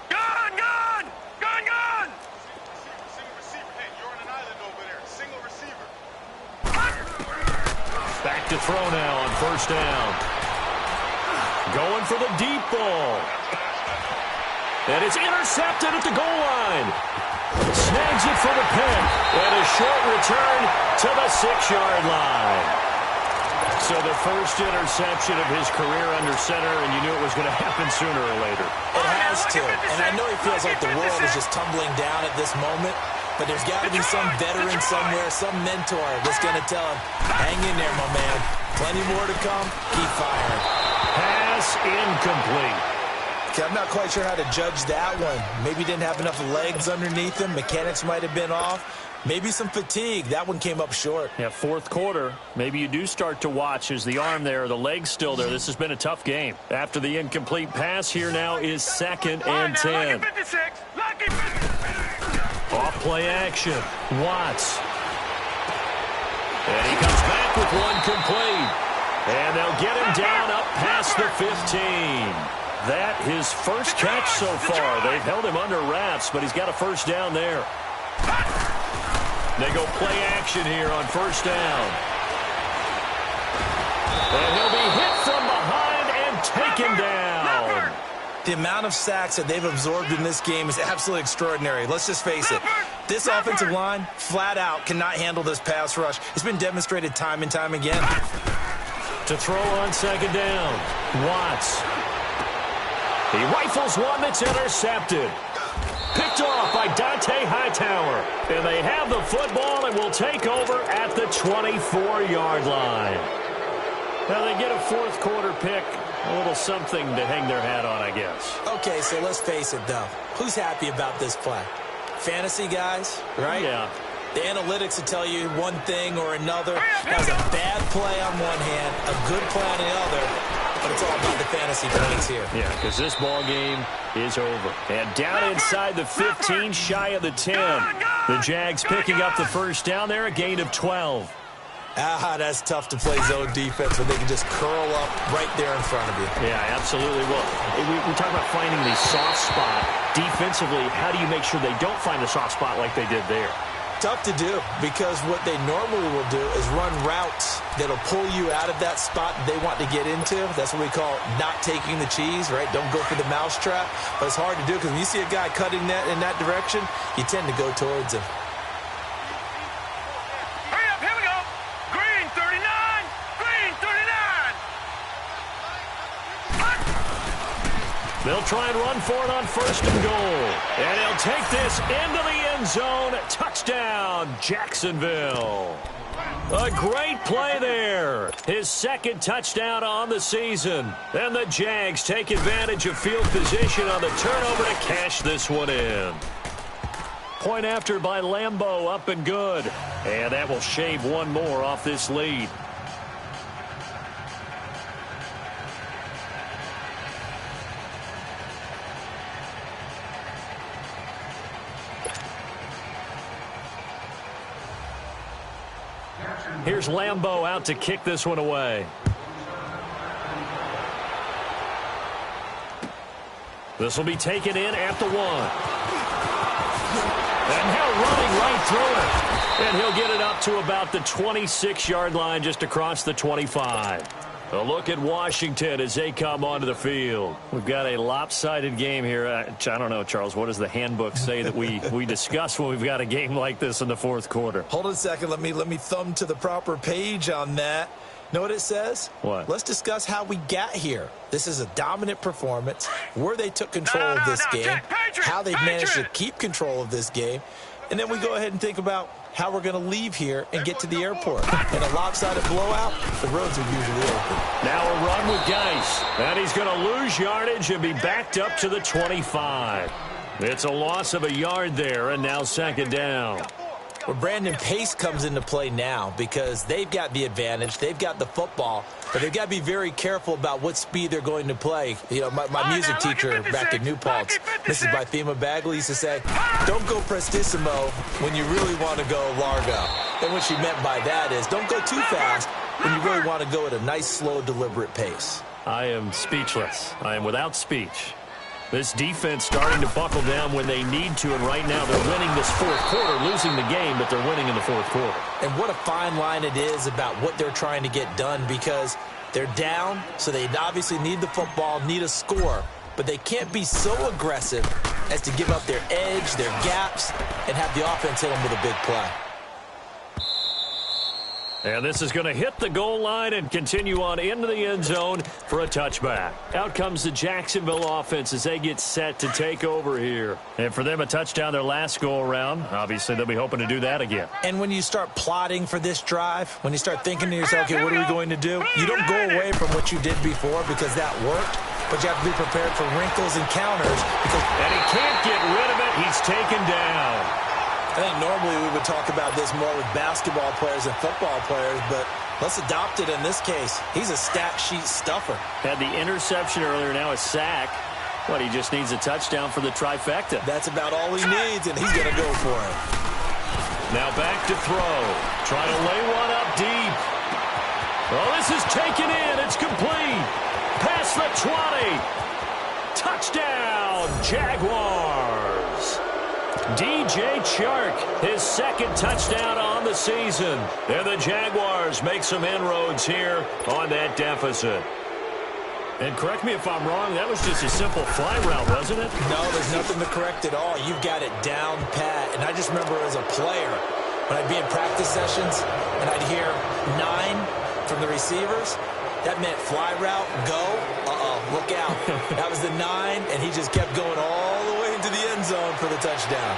Gun! Gun! Gun! Gun! Single receiver. Hey, you're on an island over there. Single receiver. Back to throw now on first down. Going for the deep ball. And it's intercepted at the goal line. Snags it for the pick. And a short return to the 6-yard line. So the first interception of his career under center, and you knew it was going to happen sooner or later. It has to. And I know he feels like the world is just tumbling down at this moment. But there's got to be some veteran somewhere, some mentor that's going to tell him, hang in there, my man. Plenty more to come. Keep firing. Pass incomplete. Okay, I'm not quite sure how to judge that one. Maybe didn't have enough legs underneath him. Mechanics might have been off. Maybe some fatigue. That one came up short. Yeah, fourth quarter. Maybe you do start to watch. Is the arm there, the leg's still there? This has been a tough game. After the incomplete pass, here now is 2nd and 10. Lucky 56. Lucky 56. Off play action. Watts. And he comes back with one complete. And they'll get him down up past the 15. That his first catch so far. They've held him under wraps, but he's got a first down there. They go play action here on first down. And he'll be hit from behind and taken down. The amount of sacks that they've absorbed in this game is absolutely extraordinary. Let's just face it. This offensive line, flat out, cannot handle this pass rush. It's been demonstrated time and time again. To throw on second down. Watts. He rifles one that's intercepted. Picked off by Dante Hightower. And they have the football and will take over at the 24-yard line. Now they get a fourth quarter pick. A little something to hang their hat on, I guess. Okay, so let's face it, though. Who's happy about this play? Fantasy guys, right? Yeah. The analytics will tell you one thing or another. That was a bad play on one hand, a good play on the other, but it's all about the fantasy points here. Yeah, because this ball game is over. And down inside the 15, shy of the 10. The Jags picking up the first down there, a gain of 12. That's tough to play zone defense when they can just curl up right there in front of you. Yeah, absolutely. Well, we talk about finding the soft spot. Defensively, how do you make sure they don't find a soft spot like they did there? Tough to do, because what they normally will do is run routes that'll pull you out of that spot they want to get into. That's what we call not taking the cheese, right? Don't go for the mousetrap. But it's hard to do because when you see a guy cutting that in that direction, you tend to go towards him. Hurry up, here we go. Green 39. Green 39. They'll try and run for it on first and goal. And he'll take this into the end zone. Touchdown, Jacksonville. A great play there. His second touchdown on the season. And the Jags take advantage of field position on the turnover to cash this one in. Point after by Lambeau, up and good. And that will shave one more off this lead. Here's Lambeau out to kick this one away. This will be taken in at the 1. And now running right through it. And he'll get it up to about the 26-yard line, just across the 25. A look at Washington as they come onto the field. We've got a lopsided game here. I don't know, Charles, what does the handbook say that we discuss when we've got a game like this in the fourth quarter? Hold on a second. Let me thumb to the proper page on that. Know what it says? What? Let's discuss how we got here. This is a dominant performance, where they took control of this game, Jack, Patriots, how they've managed to Patriots. keep control of this game, and then we go ahead and think about how we're going to leave here and get to the airport. In a lopsided blowout, the roads are usually open. Now a run with Geis. And he's going to lose yardage and be backed up to the 25. It's a loss of a yard there, and now second down. Well, Brandon Pace comes into play now because they've got the advantage. They've got the football, but they've got to be very careful about what speed they're going to play. You know, my music teacher back in New Paltz, Mrs. Bythema Bagley, used to say, don't go prestissimo when you really want to go largo. And what she meant by that is don't go too fast when you really want to go at a nice, slow, deliberate pace. I am speechless. I am without speech. This defense starting to buckle down when they need to, and right now they're winning this fourth quarter, losing the game, but they're winning in the fourth quarter. And what a fine line it is about what they're trying to get done, because they're down, so they obviously need the football, need a score, but they can't be so aggressive as to give up their edge, their gaps, and have the offense hit them with a big play. And this is going to hit the goal line and continue on into the end zone for a touchback. Out comes the Jacksonville offense as they get set to take over here. And for them, a touchdown their last go-around. Obviously, they'll be hoping to do that again. And when you start plotting for this drive, when you start thinking to yourself, okay, what are we going to do? You don't go away from what you did before because that worked, but you have to be prepared for wrinkles and counters. And he can't get rid of it. He's taken down. I think normally we would talk about this more with basketball players and football players, but let's adopt it in this case. He's a stat sheet stuffer. Had the interception earlier, now a sack. But he just needs a touchdown for the trifecta. That's about all he needs, and he's going to go for it. Now back to throw. Trying to lay one up deep. Oh, this is taken in. It's complete. Past the 20. Touchdown, Jaguars. DJ Chark, his second touchdown on the season. And the Jaguars make some inroads here on that deficit. And correct me if I'm wrong, that was just a simple fly route, wasn't it? No, there's nothing to correct at all. You've got it down pat. And I just remember as a player, when I'd be in practice sessions and I'd hear 9 from the receivers, That meant fly route, go. Look out. That was the 9, and he just kept going all the way into the end zone for the touchdown.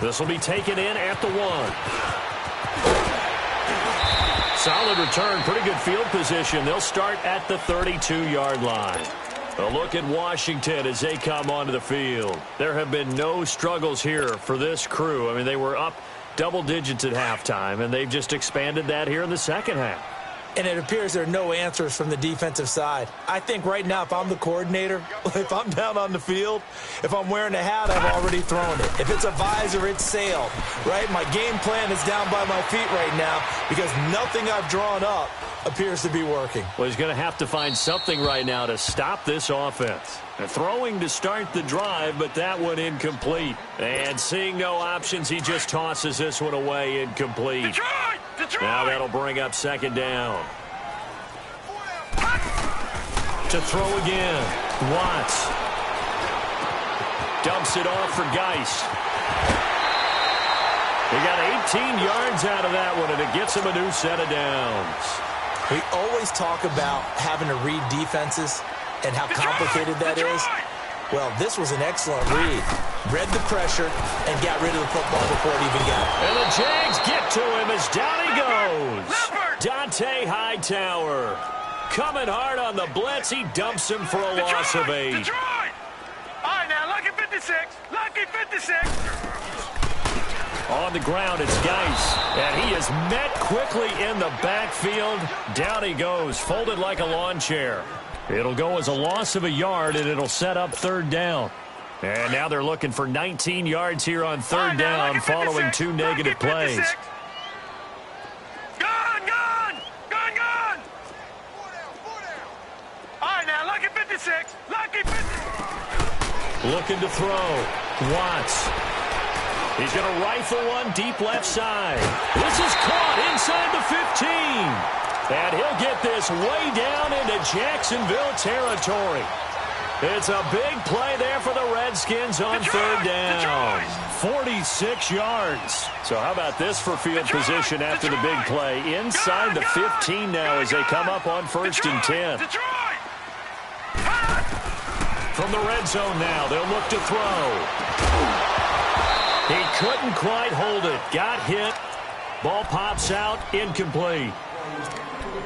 This will be taken in at the 1. Solid return, pretty good field position. They'll start at the 32-yard line. A look at Washington as they come onto the field. There have been no struggles here for this crew. I mean, they were up double digits at halftime, and they've just expanded that here in the second half. And it appears there are no answers from the defensive side. I think right now, if I'm the coordinator, if I'm down on the field, if I'm wearing a hat, I've already thrown it. If it's a visor, it's sailed, right? My game plan is down by my feet right now because nothing I've drawn up appears to be working. Well, he's going to have to find something right now to stop this offense. They're throwing to start the drive, but that one incomplete. And seeing no options, he just tosses this one away incomplete. Detroit! Now that'll bring up second down. To throw again. Watts. Dumps it off for Geist. He got 18 yards out of that one, and it gets him a new set of downs. We always talk about having to read defenses and how complicated that is. Well, this was an excellent read. Read the pressure and got rid of the football before it even got it. And the Jags get to him as down he goes. Dante Hightower coming hard on the blitz. He dumps him for a loss of 8. Detroit! All right, now, lucky 56. Lucky 56. On the ground, it's Geist. And he is met quickly in the backfield. Down he goes, folded like a lawn chair. It'll go as a loss of a yard, and it'll set up third down. And now they're looking for 19 yards here on third down following 2 negative plays. Gone! All right, now, lucky 56. Lucky 56. Looking to throw. Watts. He's going to rifle one deep left side. This is caught inside the 15. And he'll get this way down into Jacksonville territory. It's a big play there for the Redskins on third down. 46 yards. So how about this for field position after the big play? Inside the 15 now as they come up on first and 10. From the red zone now, they'll look to throw. He couldn't quite hold it. Got hit. Ball pops out. Incomplete.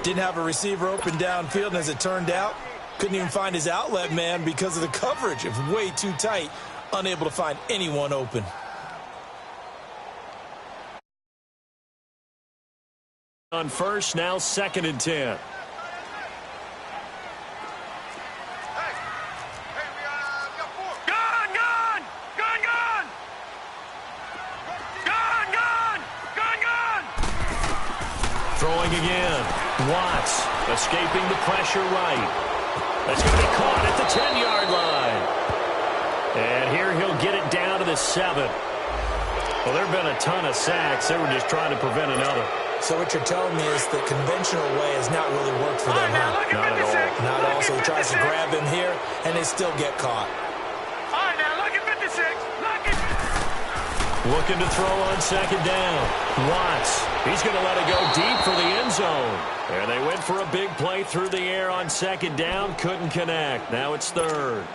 Didn't have a receiver open downfield, and as it turned out, couldn't even find his outlet man because of the coverage. It was way too tight. Unable to find anyone open. On first, now second and 10. Throwing again. Watts escaping the pressure right. That's going to be caught at the 10-yard line. And here he'll get it down to the 7. Well, there have been a ton of sacks. They were just trying to prevent another. So what you're telling me is the conventional way has not really worked for them, huh? Not at all. Not at all. So he tries to grab him here, and they still get caught. All right, now, lucky 56. Lucky. Looking to throw on second down. Watts. He's going to let it go deep for the end zone. And they went for a big play through the air on second down. Couldn't connect. Now it's third.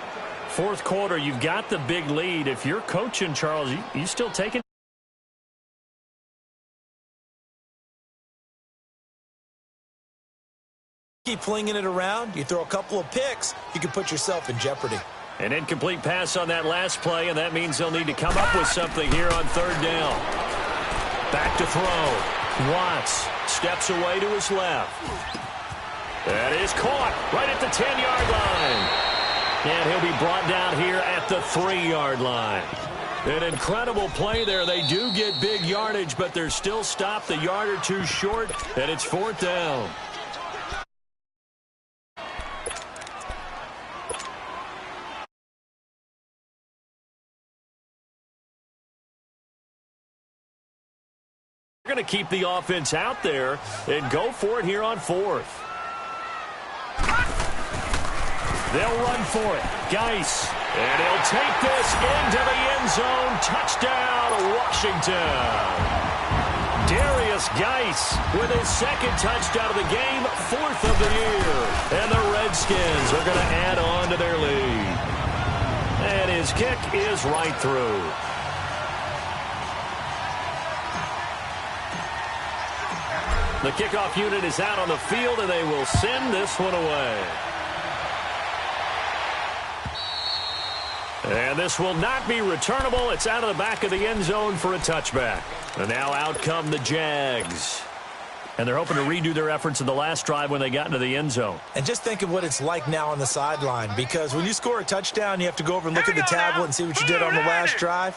Fourth quarter, you've got the big lead. If you're coaching, Charles, you still taking? Keep flinging it around. You throw a couple of picks, you can put yourself in jeopardy. An incomplete pass on that last play, and that means they'll need to come up with something here on third down. Back to throw. Watts steps away to his left. That is caught right at the 10-yard line. And he'll be brought down here at the 3-yard line. An incredible play there. They do get big yardage, but they're still stopped a yard or two short, and it's fourth down. They're going to keep the offense out there and go for it here on fourth. They'll run for it. Geist. And he'll take this into the end zone. Touchdown, Washington. Darius Geis with his second touchdown of the game, 4th of the year. And the Redskins are going to add on to their lead. And his kick is right through. The kickoff unit is out on the field, and they will send this one away. And this will not be returnable. It's out of the back of the end zone for a touchback. And now out come the Jags. And they're hoping to redo their efforts in the last drive when they got into the end zone. And just think of what it's like now on the sideline, because when you score a touchdown, you have to go over and look at the tablet and see what you did on the last drive.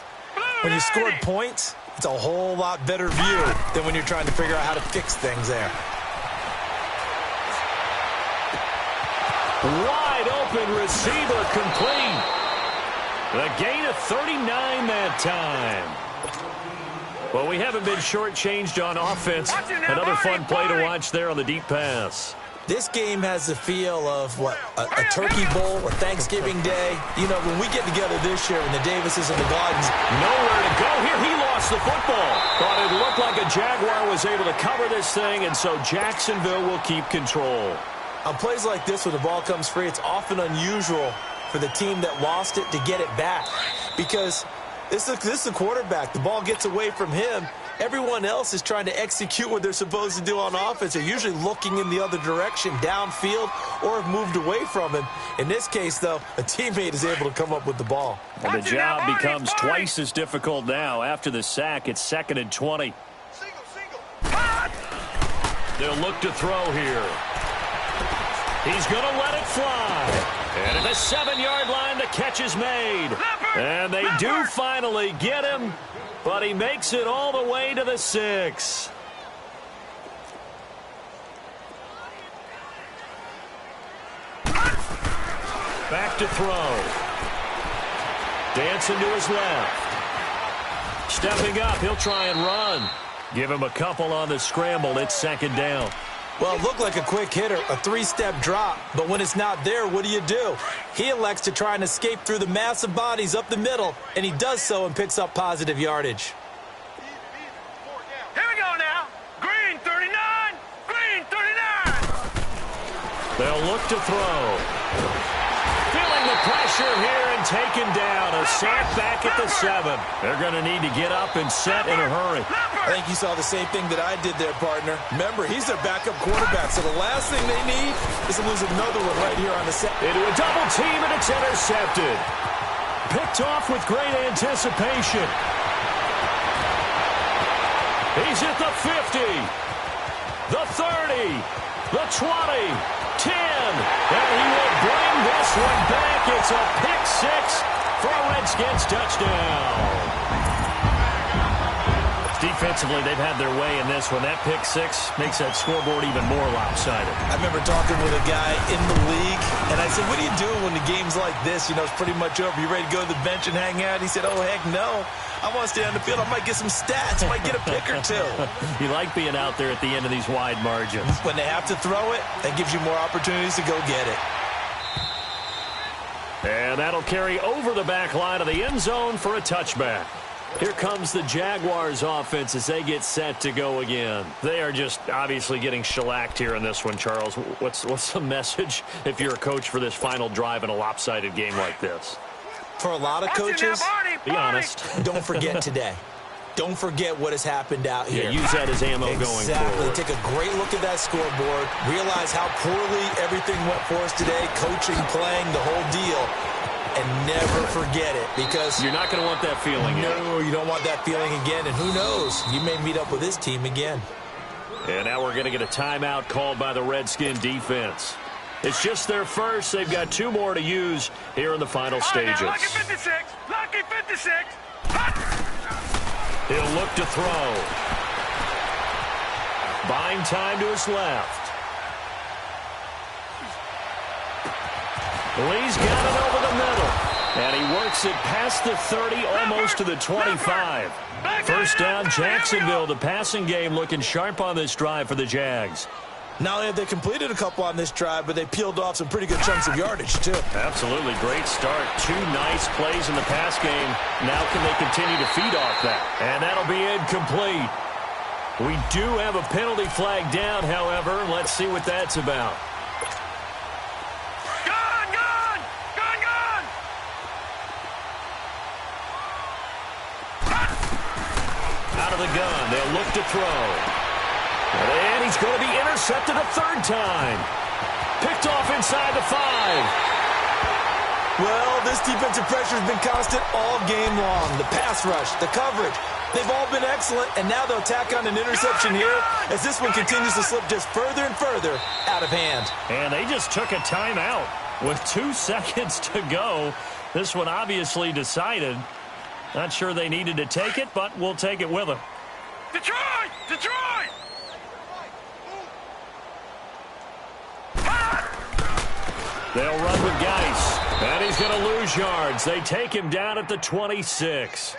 When you scored points, it's a whole lot better view than when you're trying to figure out how to fix things there. Wide open receiver complete. The gain of 39 that time. Well, we haven't been shortchanged on offense. Another fun play to watch there on the deep pass. This game has the feel of, a turkey bowl, a Thanksgiving day. You know, when we get together this year, when the Davises and the Gardens. Nowhere to go here. He lost the football. But it looked like a Jaguar was able to cover this thing, and so Jacksonville will keep control. On plays like this, when the ball comes free, it's often unusual for the team that lost it to get it back, because this is a quarterback. The ball gets away from him. Everyone else is trying to execute what they're supposed to do on offense. They're usually looking in the other direction, downfield, or have moved away from him. In this case, though, a teammate is able to come up with the ball. And the job becomes twice as difficult now. After the sack, it's 2nd and 20. They'll look to throw here. He's going to let it fly. And at the 7-yard line, the catch is made. And they do finally get him, but he makes it all the way to the 6. Back to throw. Dancing to his left. Stepping up, he'll try and run. Give him a couple on the scramble. It's 2nd down. Well, it looked like a quick hitter, a 3-step drop, but when it's not there, what do? He elects to try and escape through the massive bodies up the middle, and he does so and picks up positive yardage. Here we go now. Green 39. Green 39. They'll look to throw. Feeling the pressure here and taken down. A sack back at the 7. They're going to need to get up and set in a hurry. I think you saw the same thing that I did there, partner. Remember, he's their backup quarterback, so the last thing they need is to lose another one right here on the set. Into a double team, and it's intercepted. Picked off with great anticipation. He's at the 50, the 30, the 20, 10, and he will bring this one back. It's a pick 6 for a Redskins touchdown. Defensively, they've had their way in this one. That pick 6 makes that scoreboard even more lopsided. I remember talking with a guy in the league, and I said, what do you do when the game's like this? You know, it's pretty much over. You ready to go to the bench and hang out? He said, oh, heck no. I want to stay on the field. I might get some stats. I might get a pick or two. You like being out there at the end of these wide margins. When they have to throw it, that gives you more opportunities to go get it. And that'll carry over the back line of the end zone for a touchback. Here comes the Jaguars offense as they get set to go again. They are just obviously getting shellacked here in this one, Charles. What's the message if you're a coach for this final drive in a lopsided game like this? For a lot of coaches, be honest. Don't forget today. Don't forget what has happened out here. Yeah, use that as ammo going forward. Take a great look at that scoreboard. Realize how poorly everything went for us today. Coaching, playing, the whole deal. And never forget it, because you're not going to want that feeling again. No, you don't want that feeling again. And who knows? You may meet up with this team again. And now we're going to get a timeout called by the Redskin defense. It's just their first. They've got 2 more to use here in the final stages. Lucky 56. Lucky 56. He'll look to throw. Buying time to his left. Lee's got it over the middle. And he works it past the 30, almost to the 25. First down, Jacksonville. The passing game looking sharp on this drive for the Jags. Not only have they completed a couple on this drive, but they peeled off some pretty good chunks of yardage, too. Absolutely. Great start. 2 nice plays in the pass game. Now can they continue to feed off that? And that'll be incomplete. We do have a penalty flag down, however. Let's see what that's about. Gun, gun! Gun, gun! Out of the gun. They'll look to throw. And he's going to be intercepted a third time. Picked off inside the 5. Well, this defensive pressure has been constant all game long. The pass rush, the coverage, they've all been excellent, and now they'll tack on an interception here as this one continues to slip just further and further out of hand. And they just took a timeout with 2 seconds to go. This one obviously decided. Not sure they needed to take it, but we'll take it with them. Detroit! Detroit! They'll run with Geis. And he's going to lose yards. They take him down at the 26.